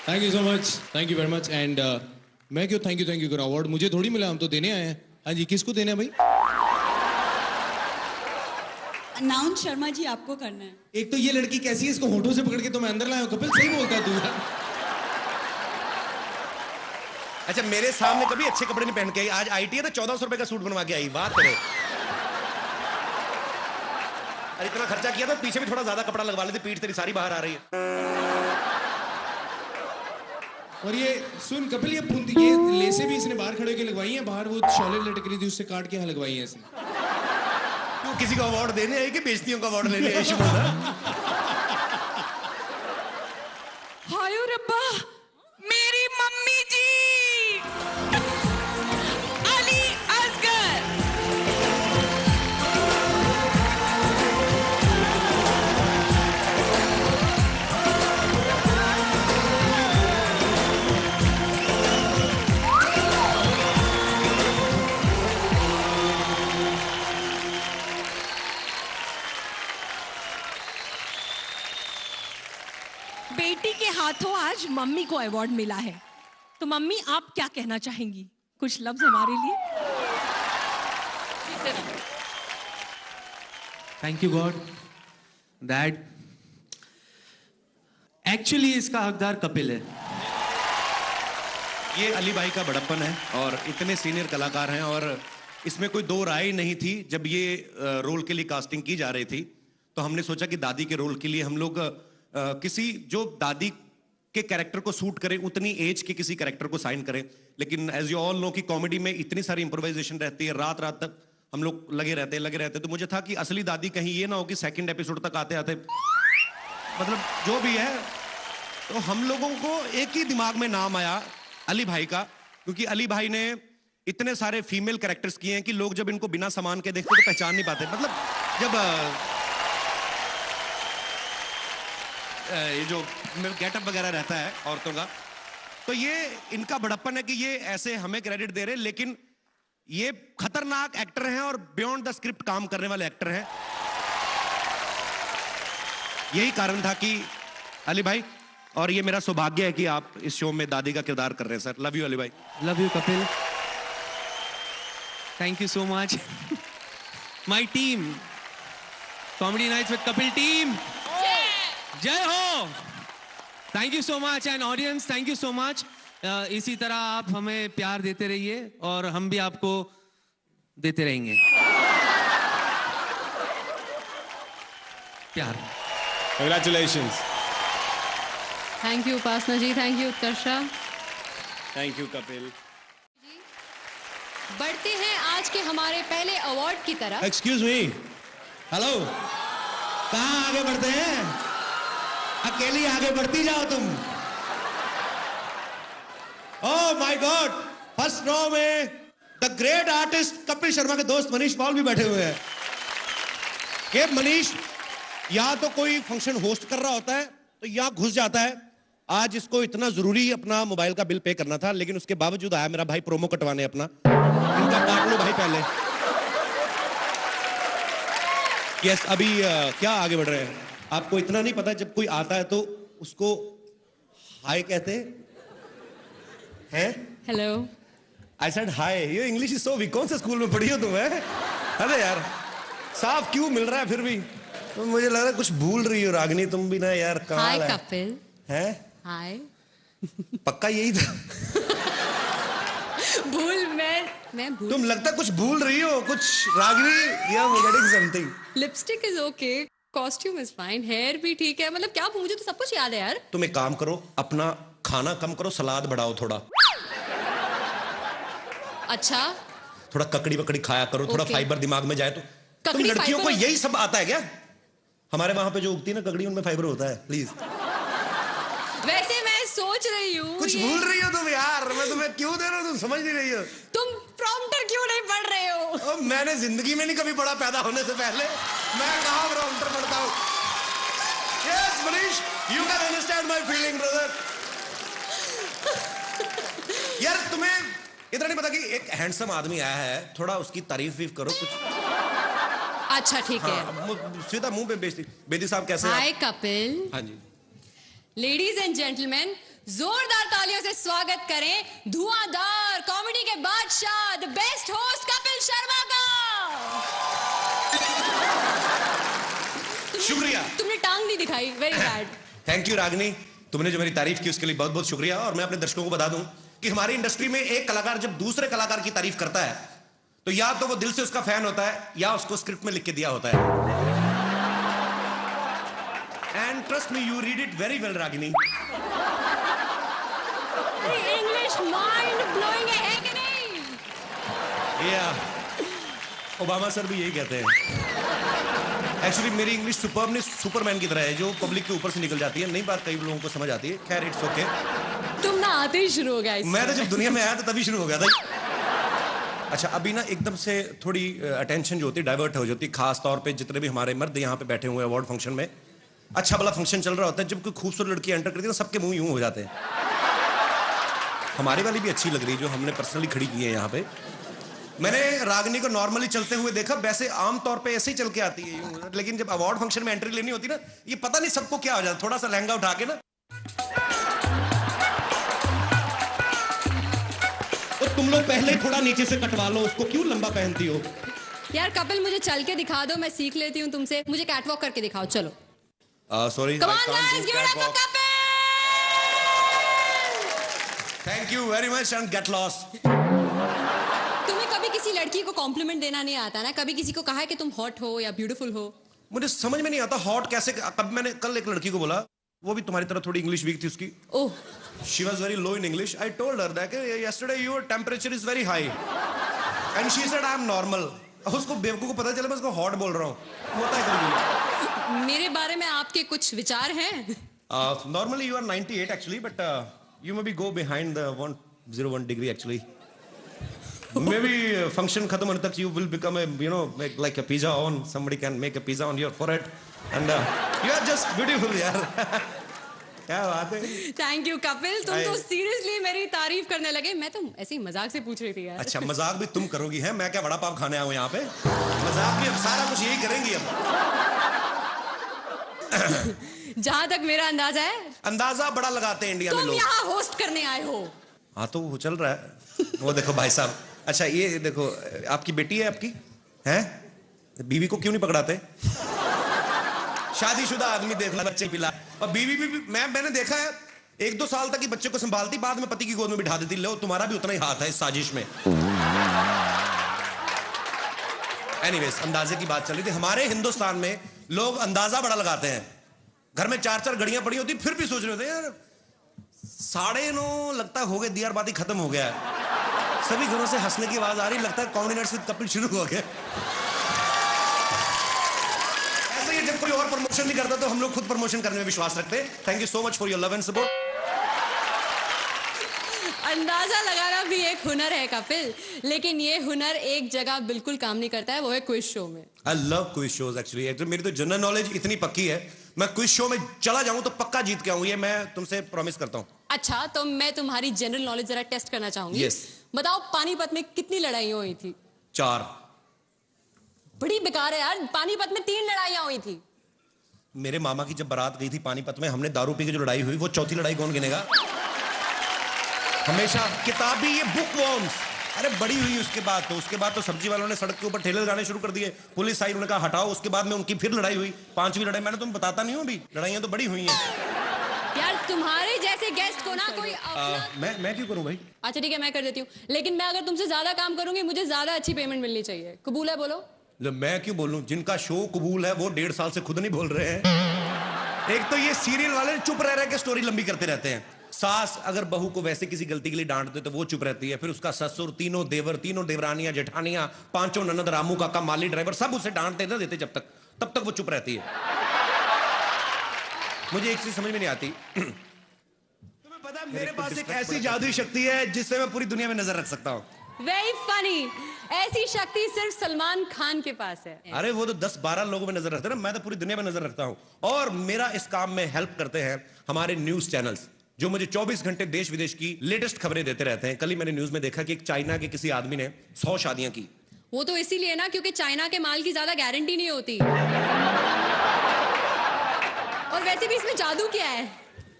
S4: Thank you so much, thank you very much. And मैं क्यों थैंक यू करूं? अवार्ड मुझे थोड़ी मिला, हम तो देने आए हैं। हाँ जी, किसको देना है भाई?
S5: अनाउंस शर्मा जी आपको करना है।
S4: एक तो ये लड़की कैसी है, इसको होठों से पकड़ के तो मैं अंदर लाया हूं। कपिल सही बोलता है तू यार।
S2: अच्छा, मेरे सामने कभी अच्छे कपड़े नहीं पहन के आई, आज आईटी है तो 1400 रुपए का सूट बनवा के आई। बात करे, अरे इतना खर्चा किया तो पीछे भी थोड़ा ज्यादा कपड़ा लगवा लेते, पीठ तेरी सारी बाहर आ रही है।
S4: और ये सुन कपिल, ये लेसे भी इसने बाहर खड़े होकर लगवाई हैं, बाहर वो शॉले लटक रही थी उससे काट के यहाँ लगवाई हैं इसने।
S2: तू किसी को अवार्ड देने आई कि बेइज्जतियों का अवार्ड लेने आई? शमोना,
S5: हाय रब्बा, मेरी मम्मी जी अली असगर।
S6: बेटी के हाथों आज मम्मी को अवार्ड मिला है, तो मम्मी आप क्या कहना चाहेंगी? कुछ लफ्ज हमारे लिए।
S7: Thank you God that actually इसका हकदार कपिल है।
S2: ये अली भाई का बड़प्पन है और इतने सीनियर कलाकार हैं और इसमें कोई दो राय नहीं थी। जब ये रोल के लिए कास्टिंग की जा रही थी तो हमने सोचा कि दादी के रोल के लिए हम लोग किसी जो दादी के कैरेक्टर को सूट करे, उतनी एज के किसी कैरेक्टर को साइन करें। लेकिन एज यू ऑल नो कि कॉमेडी में इतनी सारी इंप्रोवाइजेशन रहती है, रात रात तक हम लोग लगे रहते। तो मुझे था कि असली दादी कहीं ये ना हो कि सेकंड एपिसोड तक आते आते मतलब जो भी है। तो हम लोगों को एक ही दिमाग में नाम आया अली भाई का, क्योंकि अली भाई ने इतने सारे फीमेल कैरेक्टर्स किए हैं कि लोग जब इनको बिना सामान के देखते तो पहचान नहीं पाते। मतलब जब ये जो गेटअप वगैरह रहता है औरतों का, तो ये इनका बड़प्पन है कि ये ऐसे हमें क्रेडिट दे रहे हैं, लेकिन ये खतरनाक एक्टर हैं और बियॉन्ड द स्क्रिप्ट काम करने वाले एक्टर हैं। यही कारण था कि अली भाई, और ये मेरा सौभाग्य है कि आप इस शो में दादी का किरदार कर रहे हैं। सर लव यू अली भाई।
S7: Love you Kapil, thank you so much. My team, comedy nights with Kapil team, जय हो। Thank you so much and audience, thank you so much. इसी तरह आप हमें प्यार देते रहिए और हम भी आपको देते रहेंगे प्यार।
S4: Congratulations.
S3: Thank you Upasana ji, thank you Utkarsha.
S4: Thank you Kapil.
S1: बढ़ते हैं आज के हमारे पहले अवार्ड की तरफ।
S2: एक्सक्यूज मी, हेलो, कहाँ आगे बढ़ते हैं? अकेली आगे बढ़ती जाओ तुम। Oh my God, first row में the great artist Kapil Sharma के दोस्त मनीष पॉल भी बैठे हुए हैं। ये मनीष यहाँ तो कोई फंक्शन होस्ट कर रहा होता है तो यहाँ घुस जाता है, आज इसको इतना जरूरी अपना मोबाइल का बिल पे करना था, लेकिन उसके बावजूद आया मेरा भाई प्रोमो कटवाने अपना। इनका काट लो भाई पहले। यस, अभी क्या आगे बढ़ रहे हैं? आपको इतना नहीं पता, जब कोई आता है तो उसको हाय कहते हैं?
S1: हेलो।
S2: आई सेड हाय। ये इंग्लिश इज सो वीक। कौन से स्कूल में पढ़ी हो तुम? अरे यार, साफ क्यों मिल रहा है फिर भी? तो मुझे लग रहा है कुछ भूल रही हो रागिनी तुम भी ना यार।
S1: हाय कपिल।
S2: हैं?
S1: हाय।
S2: पक्का यही था?
S1: भूल मैं भूल।
S2: तुम लगता कुछ भूल रही हो कुछ रागिनी, या getting something.
S1: Lipstick is okay, costume is fine, hair भी ठीक है, मतलब क्या मुझे तो सब कुछ याद है यार।
S2: तुम एक काम करो, अपना खाना कम करो, सलाद बढ़ाओ थोड़ा।
S1: अच्छा,
S2: थोड़ा ककड़ी वकड़ी खाया करो, थोड़ा
S1: Okay.
S2: फाइबर दिमाग में जाए तो। तुम
S1: ककड़ी
S2: लड़कियों को
S1: फाइबर?
S2: यही सब आता है क्या? हमारे वहां पे जो उगती है ना ककड़ी, उनमें फाइबर होता है। प्लीज।
S1: वैसे मैं सोच रही हूँ
S2: कुछ भूल रही हो तुम यार। मैं तुम्हें क्यों दे रहा हूँ, तुम समझ नहीं रही हो।
S1: तुम प्रॉम्प्टर क्यों नहीं पढ़ रहे हो?
S2: मैंने जिंदगी में नहीं कभी पढ़ा पैदा होने से पहले। मैं कहाँ प्रॉम्प्टर पढ़ता हूँ? Yes Manish, you can understand my feeling brother. यार तुम्हें इतना नहीं पता कि एक हैंडसम आदमी आया है, थोड़ा उसकी तारीफ वीफ करो कुछ।
S1: अच्छा ठीक है।
S2: हाँ, सीधा मुंह पे बेइज्जती। बेदी साहब कैसे हैं आप?
S1: हाय कपिल।
S2: हाँ जी।
S1: लेडीज एंड जेंटलमैन, जोरदार तालियों से स्वागत करें धुआंधार कॉमेडी के बादशाह, the best host Kapil Sharma का।
S2: शुक्रिया।
S1: तुमने टांग नहीं दिखाई, very bad.
S2: Thank you Ragini, तुमने जो मेरी तारीफ की उसके लिए बहुत बहुत शुक्रिया। और मैं अपने दर्शकों को बता दूं कि हमारी इंडस्ट्री में एक कलाकार जब दूसरे कलाकार की तारीफ करता है तो या तो वो दिल से उसका फैन होता है या उसको स्क्रिप्ट में लिख के दिया होता है। And trust me, you read it very well Ragini.
S1: English mind blowing है कि नहीं?
S2: या ओबामा सर भी यही कहते हैं। एक्चुअली मेरी इंग्लिश सुपरब नहीं, सुपरमैन की तरह है जो पब्लिक के ऊपर से निकल जाती है। नई बात कई लोगों को समझ आती है। खैर इट्स ओके।
S1: तुम ना आते ही शुरू हो गया इससे।
S2: मैं तो जब दुनिया में आया था तभी शुरू हो गया था। अच्छा, अभी ना एकदम से थोड़ी अटेंशन जो होती है डाइवर्ट हो जाती है, खास तौर पे जितने भी हमारे मर्द यहाँ पे बैठे हुए अवार्ड फंक्शन में। अच्छा भला फंक्शन चल रहा होता है, जब कोई खूबसूरत लड़की एंटर करती है ना सबके मुंह यूं हो जाते हैं। हमारी वाली भी अच्छी लग रही है जो हमने पर्सनली खड़ी की है यहाँ पे। मैंने रागिनी को नॉर्मली चलते हुए देखा, वैसे आम तौर पे ऐसे ही चल के आती है यूं, लेकिन जब अवार्ड फंक्शन में एंट्री लेनी होती ना, ये पता नहीं सबको क्या हो जाता, थोड़ा सा लहंगा उठा के ना। तो तुम लोग पहले थोड़ा नीचे से कटवा लो उसको, क्यों लंबा पहनती हो?
S1: यार कपिल मुझे चल के दिखा दो, मैं सीख लेती हूँ तुमसे। मुझे कैटवॉक करके दिखाओ, चलो।
S2: Sorry,
S1: Come on guys, give it up for Kapil!
S2: Thank you very much and get lost.
S1: तुम्हें कभी किसी लड़की को कॉम्प्लीमेंट देना नहीं आता ना? कभी किसी को कहा है कि तुम हॉट हो या ब्यूटीफुल हो?
S2: मुझे समझ में नहीं आता हॉट कैसे। कब मैंने कल एक लड़की को बोला, वो भी तुम्हारी तरह थोड़ी इंग्लिश वीक थी उसकी।
S1: ओह,
S2: She was very low in English. I told her that yesterday your temperature is very high, and she said I am normal. उसको बेवकूफ को पता चला मैं उसको हॉट बोल रहा हूँ। होता है कभी।
S1: मेरे बारे में आपके कुछ विचार हैं?
S2: Normally you are 98 actually, but you maybe go behind the 101 degree actually. Maybe function खत्म होने तक you will become a like a pizza on. Somebody can make a pizza on your forehead, and you are just beautiful यार। क्या बात है।
S1: Thank you Kapil, तुम
S2: Hi.
S1: तो seriously मेरी तारीफ करने लगे। मैं तो ऐसे ही मजाक से पूछ रही थी यार।
S2: अच्छा, मजाक भी तुम करोगी है? मैं क्या बड़ा पाव खाने आया हूँ यहाँ पे? मजाक भी अब सारा कुछ यही करेंगी अब।
S1: जहां तक मेरा अंदाजा है,
S2: अंदाजा बड़ा लगाते हैं इंडिया में
S1: तुम
S2: लोग।
S1: यहाँ होस्ट करने आए हो।
S2: हाँ तो वो चल रहा है। वो देखो भाई साहब। अच्छा ये देखो, आपकी बेटी है आपकी? है? बीवी को क्यों नहीं पकड़ाते? शादीशुदा आदमी देख ला, बच्चे पिला। और बीवी भी मैंने देखा है 1-2 साल तक ही बच्चे को संभालती, बाद में पति की गोद में बिठा देती। लो तुम्हारा भी उतना ही हाथ है इस साजिश में। एनीवेज, अंदाजे की बात चल रही थी। हमारे हिंदुस्तान में लोग अंदाजा बड़ा लगाते हैं। घर में 4-4 घड़ियां पड़ी होती, फिर भी सोच रहे होते हैं यार 9:30 लगता हो गए, दियार बाती खत्म हो गया है। सभी घरों से हंसने की आवाज आ रही, लगता है कॉमेडी नाइट विद कपिल शुरू हो गया। ऐसे ही जब कोई और प्रमोशन नहीं करता तो हम लोग खुद प्रमोशन करने में विश्वास रखते हैं। Thank you so much for your love and support.
S1: अंदाजा लगाना भी एक हुनर है कपिल, लेकिन ये हुनर एक जगह बिल्कुल काम नहीं करता है, वो है क्विज शो में।
S2: I love quiz shows actually. मेरी तो जनरल नॉलेज इतनी पक्की है, मैं क्विज शो में चला जाऊं तो पक्का जीत के आऊं, ये मैं तुमसे प्रॉमिस करता हूं।
S1: अच्छा, तो मैं तुम्हारी जनरल नॉलेज जरा टेस्ट करना चाहूंगी।
S2: Yes.
S1: बताओ, पानीपत में कितनी लड़ाइयां हुई थी?
S2: 4।
S1: बड़ी बेकार है यार, पानीपत में 3 लड़ाइयां हुई थी।
S2: मेरे मामा की जब बारात गई थी पानीपत में, हमने दारू पी के जो लड़ाई हुई, वो चौथी लड़ाई कौन गिनेगा? हमेशा किताबी ये बुक वॉर्म्स। अरे बड़ी हुई उसके बाद तो सब्जी वालों ने सड़क के ऊपर ठेले लगाने शुरू कर दिए, पुलिस आई, उन्होंने कहा हटाओ, उसके बाद में उनकी फिर लड़ाई हुई, 5वीं लड़ाई। मैंने तुम्हें बताता नहीं हूं अभी, लड़ाइयां तो बड़ी हुई हैं।
S1: यार तुम्हारे जैसे गेस्ट को ना कोई
S2: मैं क्यों करूं भाई?
S1: अच्छा ठीक है, मैं कर देती हूँ, लेकिन मैं अगर तुमसे ज्यादा काम करूंगी मुझे ज्यादा अच्छी पेमेंट मिलनी चाहिए। कबूल है? बोलो।
S2: मैं क्यों बोलूं? जिनका शो कबूल है वो 1.5 साल से खुद नहीं बोल रहे हैं। एक तो ये सीरियल वाले चुप रह के स्टोरी लंबी करते रहते हैं। सास अगर बहू को वैसे किसी गलती के लिए डांट दे तो वो चुप रहती है, फिर उसका ससुर, तीनों देवर, तीनों देवरानियां, जेठानियां, 5 ननद, रामू काका, माली ड्राइवर, सब उसे डांटते ना देते तब तक वो चुप रहती है। मुझे एक चीज समझ में नहीं आती, तुम्हें पता है मेरे पास एक ऐसी जादुई शक्ति है जिससे मैं पूरी दुनिया में नजर रख सकता हूँ।
S1: Very funny. ऐसी शक्ति सिर्फ सलमान खान के पास है।
S2: अरे वो तो 10-12 लोगों में नजर रखते हैं ना, मैं तो पूरी दुनिया में नजर रखता हूं। और मेरा इस काम में हेल्प करते हैं हमारे न्यूज चैनल्स, जो मुझे 24 घंटे देश विदेश की लेटेस्ट खबरें देते रहते हैं। कल ही मैंने न्यूज में देखा कि एक चाइना के किसी आदमी ने 100 शादियां की।
S1: वो तो इसीलिए ना क्योंकि चाइना के माल की ज्यादा गारंटी नहीं होती। और वैसे भी इसमें जादू क्या है?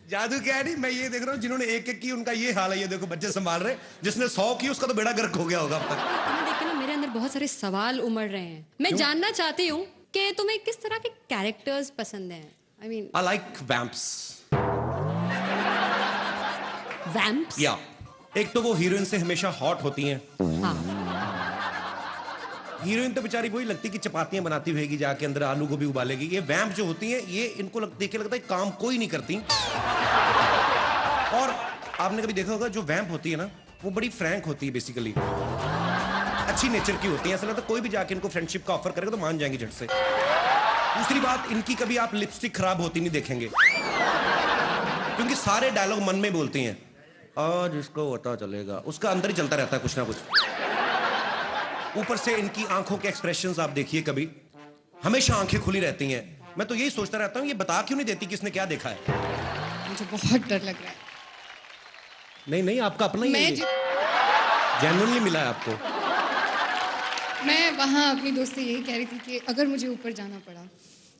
S2: जादू क्या है? नहीं, मैं ये देख रहा हूँ जिन्होंने एक की उनका ये हाल है। ये देखो बच्चे संभाल रहे, जिसने 100 की उसका तो बेड़ा गर्क हो गया होगा अब तक।
S1: तुम्हें देख के ना मेरे अंदर बहुत सारे सवाल उमड़ रहे हैं। मैं जानना चाहती हूँ कि तुम्हें किस तरह के कैरेक्टर्स पसंद हैं? I mean,
S2: I like vamps.
S1: Vamps?
S2: या एक तो वो हीरोइन से हमेशा हॉट होती हैं।
S1: हाँ।
S2: हीरोइन तो बेचारी वही लगती कि चपातियां बनाती होगी जाके, अंदर आलू गोभी उबालेगी। ये वैम्प जो होती हैं, ये इनको देख के लगता है काम कोई नहीं करती। और आपने कभी देखा होगा जो वैम्प होती है ना, वो बड़ी फ्रैंक होती है, बेसिकली अच्छी नेचर की होती है। ऐसा लगता है कोई भी जाके इनको फ्रेंडशिप का ऑफर करेगा तो मान जाएंगे झट से। दूसरी बात, इनकी कभी आप लिपस्टिक खराब होती नहीं देखेंगे, क्योंकि सारे डायलॉग मन में बोलती हैं। आज इसको पता चलेगा, उसका अंदर ही चलता रहता है कुछ ना कुछ। ऊपर से इनकी आंखों के एक्सप्रेशंस आप देखिए, कभी हमेशा आंखें खुली रहती हैं। मैं तो यही सोचता रहता हूं, ये बता क्यों नहीं देती कि इसने क्या देखा है।
S3: मुझे बहुत डर लग रहा है।
S2: नहीं, आपका अपना ही
S3: मैं
S2: जेन्युइनली मिला है आपको।
S3: मैं वहाँ अपनी दोस्त से यही कह रही थी कि अगर मुझे ऊपर जाना पड़ा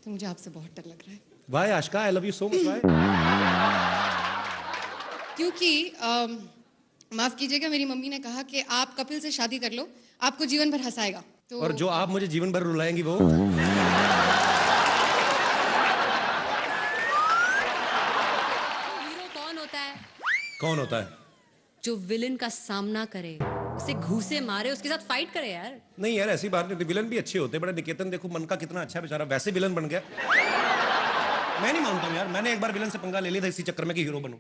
S3: तो मुझे आपसे बहुत डर लग रहा है।
S2: Why Ashika, I love you so much. Why?
S3: क्योंकि माफ कीजिएगा, मेरी मम्मी ने कहा कि आप कपिल से शादी कर लो, आपको जीवन भर हंसाएगा। तो
S2: और जो आप मुझे जीवन भर रुलाएंगी वो?
S1: हीरो कौन होता है?
S2: कौन होता है?
S1: जो विलन का सामना करे, उसे घूसे मारे, उसके साथ फाइट करे यार।
S2: नहीं यार, ऐसी बात नहीं होती। विलन भी अच्छे होते हैं। बड़ा निकेतन देखो, मन का कितना अच्छा बेचारा, वैसे विलन बन गया। मैं नहीं मानता हूँ यार, मैंने एक बार विलन से पंगा ले लिया था इसी चक्कर में कि हीरो बनूं।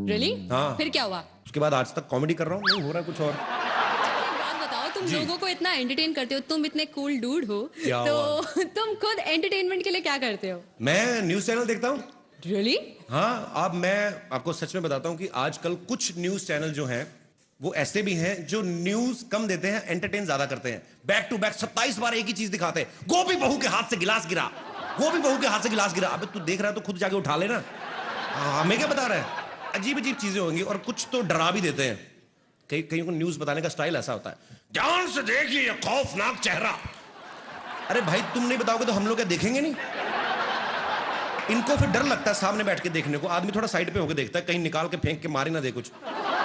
S1: Really?
S2: हाँ।
S1: फिर क्या हुआ?
S2: उसके बाद आज तक कॉमेडी कर रहा हूँ, नहीं हो रहा कुछ और।
S1: एक बात बताओ, तुम लोगों को इतना एंटरटेन करते हो, तुम इतने कूल डूड हो,
S2: क्या
S1: तो तुम खुद एंटरटेनमेंट के लिए क्या करते हो?
S2: मैं न्यूज चैनल देखता हूँ।
S1: Really?
S2: हाँ, अब मैं आपको सच में बताता हूँ कि आजकल कुछ न्यूज चैनल जो हैं वो ऐसे भी हैं जो न्यूज कम देते हैं, एंटरटेन ज्यादा करते हैं। बैक टू बैक 27 बार एक ही चीज दिखाते हैं। गोभी बहू के हाथ से गिलास गिरा, गोभी बहू के हाथ से गिलास गिरा। अबे तू देख रहा है तो खुद जाके उठा लेना। हमें क्या बता रहा है? अजीब अजीब चीजें होंगी, और कुछ तो डरा भी देते हैं। कहीं को न्यूज बताने का स्टाइल ऐसा होता है, ध्यान से देखिए खौफनाक चेहरा। अरे भाई, तुम नहीं बताओगे तो हम लोग क्या देखेंगे नहीं? इनको फिर डर लगता है सामने बैठ के देखने को। आदमी थोड़ा साइड पे होकर देखता है, कहीं निकाल के फेंक के मारे ना दे कुछ।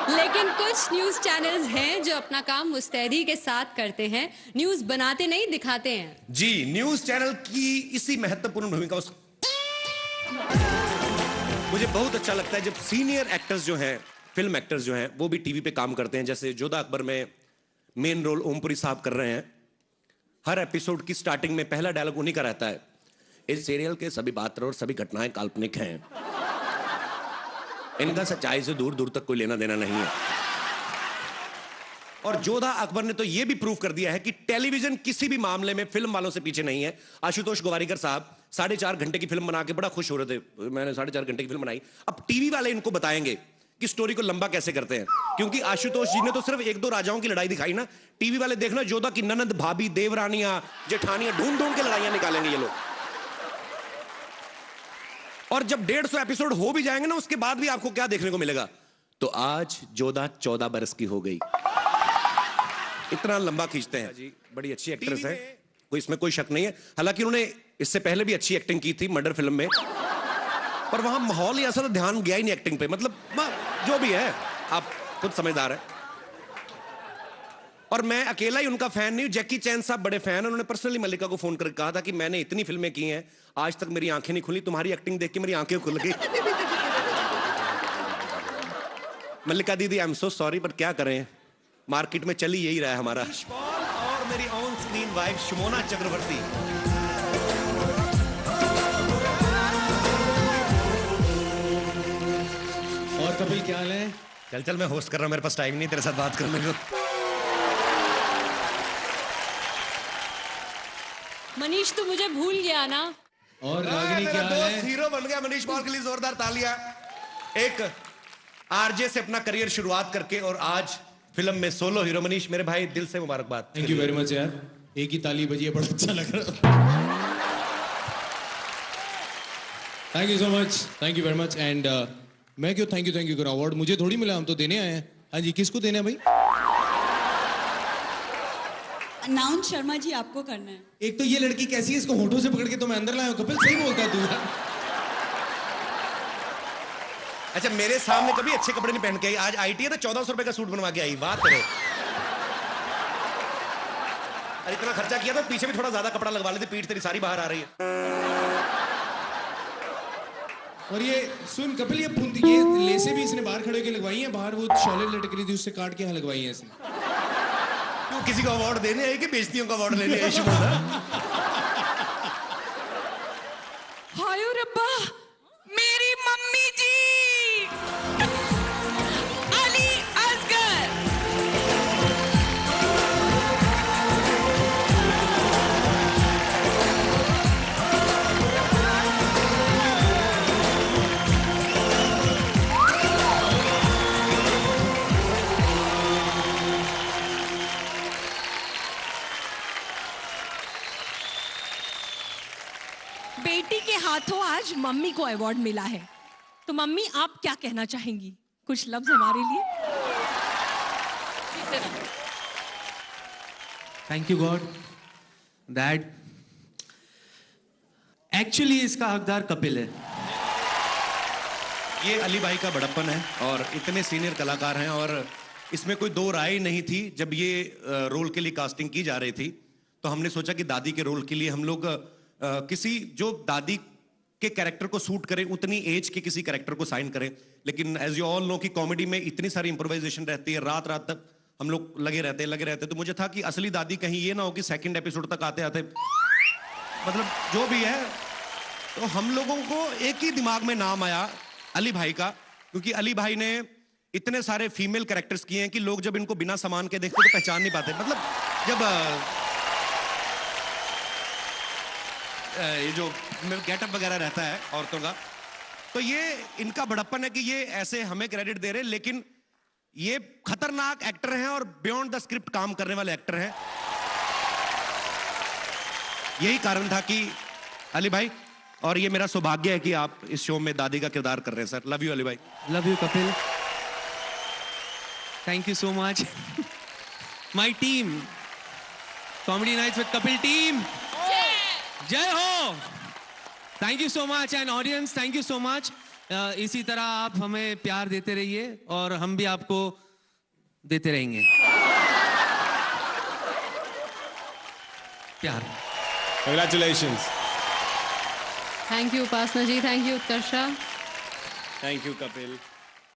S1: लेकिन कुछ न्यूज चैनल्स हैं जो अपना काम मुस्तैदी के साथ करते हैं, न्यूज बनाते नहीं दिखाते हैं।
S2: जी, न्यूज चैनल की इसी महत्वपूर्ण भूमिका मुझे बहुत अच्छा लगता है जब सीनियर एक्टर्स जो हैं, फिल्म एक्टर्स जो हैं, वो भी टीवी पे काम करते हैं। जैसे जोधा अकबर में मेन रोल ओमपुरी साहब कर रहे हैं। हर एपिसोड की स्टार्टिंग में पहला डायलॉग उन्हीं का रहता है, इस सीरियल के सभी पात्र और सभी घटनाएं काल्पनिक हैं, इनका सच्चाई से दूर दूर तक कोई लेना देना नहीं है। और जोधा अकबर ने तो यह भी प्रूव कर दिया है कि टेलीविजन किसी भी मामले में फिल्म वालों से पीछे नहीं है। आशुतोष गोवारिकर साहब 4.5 घंटे की फिल्म बना के बड़ा खुश हो रहे थे, मैंने 4.5 घंटे की फिल्म बनाई। अब टीवी वाले इनको बताएंगे कि स्टोरी को लंबा कैसे करते हैं, क्योंकि आशुतोष जी ने तो सिर्फ 1-2 राजाओं की लड़ाई दिखाई ना। टीवी वाले देखना, जोधा की ननद, भाभी, देवरानियां, जेठानियां, ढूंढ ढूंढ के लड़ाइयां निकालेंगे ये लोग। और जब 150 एपिसोड हो भी जाएंगे ना, उसके बाद भी आपको क्या देखने को मिलेगा? तो आज जोधा 14 बरस की हो गई। इतना लंबा खींचते हैं जी। बड़ी अच्छी एक्ट्रेस है, कोई इसमें कोई शक नहीं है। हालांकि उन्होंने इससे पहले भी अच्छी एक्टिंग की थी मर्डर फिल्म में, पर वहां माहौल ही ऐसा था, ध्यान गया ही नहीं एक्टिंग पे। मतलब जो भी है, आप खुद समझदार है। और मैं अकेला ही उनका फैन नहीं हूं, जैकी चैन साहब बड़े फैन हैं। उन्होंने पर्सनली मल्लिका को फोन करके कहा था कि मैंने इतनी फिल्में की हैं, आज तक मेरी आंखें नहीं खुली, तुम्हारी एक्टिंग देख के मेरी आंखें खुल गई। मल्लिका दीदी, I am so sorry, but क्या करें, मार्केट में चली यही रहा है हमारा। और मेरी ऑन स्क्रीन वाइफ शमोना चक्रवर्ती।
S4: और कपिल क्या हाल है?
S2: चल चल, मैं होस्ट कर रहा हूं, मेरे पास टाइम नहीं तेरे साथ बात करने को।
S1: मनीष, तू मुझे भूल गया ना?
S4: और रागिनी क्या हाल है?
S2: हीरो बन गया मनीष पॉल के लिए जोरदार तालियां। एक आरजे से अपना करियर शुरुआत करके और आज फिल्म में सोलो हीरो। मनीष मेरे भाई, दिल से मुबारकबाद।
S4: थैंक यू वेरी मच यार, एक ही ताली बजी है, बड़ा अच्छा लग रहा। Thank you so much, thank you very much. And मैं क्यों थैंक यू करूं? अवार्ड मुझे थोड़ी मिला, हम तो देने आए हैं। हाँ जी, किसको देना है भाई?
S5: अनाउंस शर्मा जी आपको करना है।
S4: एक तो ये लड़की कैसी है, इसको होठों से पकड़ के तो मैं अंदर लाया हूं। कपिल सही बोलता है तू यार।
S2: अच्छा, मेरे सामने कभी अच्छे कपड़े नहीं पहन के आई, आज आईटी है तो 1400 रुपए का सूट बनवा के आई। बात करो, अरे इतना खर्चा किया तो पीछे भी थोड़ा ज्यादा कपड़ा लगवा लेते, पीठ तेरी सारी बाहर आ रही है।
S4: और ये सुन कपिल, ये लेसे भी इसने बाहर खड़े होकर लगवाई हैं, बाहर वो शॉले लटक रही थी उससे काट के यहाँ लगवाई है इसने।
S2: तू किसी को अवार्ड देने आई कि बेइज्जतियों का अवार्ड लेने आई? शमोना,
S5: हायो रब्बा, मेरी मम्मी जी अली असगर।
S6: बेटी के हाथों आज मम्मी को अवार्ड मिला है, तो मम्मी आप क्या कहना चाहेंगी? कुछ लफ्ज हमारे लिए।
S7: Thank you God that actually इसका हकदार कपिल है।
S2: ये अली भाई का बड़प्पन है और इतने सीनियर कलाकार हैं, और इसमें कोई दो राय नहीं थी। जब ये रोल के लिए कास्टिंग की जा रही थी तो हमने सोचा कि दादी के रोल के लिए हम लोग किसी जो दादी के कैरेक्टर को सूट करे, उतनी एज के किसी कैरेक्टर को साइन करें। लेकिन एज यू ऑल नो कि कॉमेडी में इतनी सारी इंप्रोवाइजेशन रहती है, रात रात तक हम लोग लगे रहते। तो मुझे था कि असली दादी कहीं ये ना हो कि सेकंड एपिसोड तक आते आते, मतलब जो भी है, तो हम लोगों को एक ही दिमाग में नाम आया अली भाई का, क्योंकि अली भाई ने इतने सारे फीमेल कैरेक्टर्स किए हैं कि लोग जब इनको बिना सामान के देखते तो पहचान नहीं पाते। मतलब जब ये जो गेटअप वगैरह रहता है औरतों का, तो ये इनका बड़प्पन है कि ये ऐसे हमें क्रेडिट दे रहे हैं, लेकिन ये खतरनाक एक्टर हैं और बियॉन्ड द स्क्रिप्ट काम करने वाले एक्टर हैं। यही कारण था कि अली भाई, और ये मेरा सौभाग्य है कि आप इस शो में दादी का किरदार कर रहे हैं सर। लव यू अली भाई।
S7: Love you Kapil, thank you so much. My team, comedy nights with Kapil team, जय हो। Thank you so much and audience, thank you so much. इसी तरह आप हमें प्यार देते रहिए और हम भी आपको देते रहेंगे प्यार।
S4: Congratulations.
S3: Thank you Upasana ji, thank you Utkarsha.
S4: Thank you, Kapil.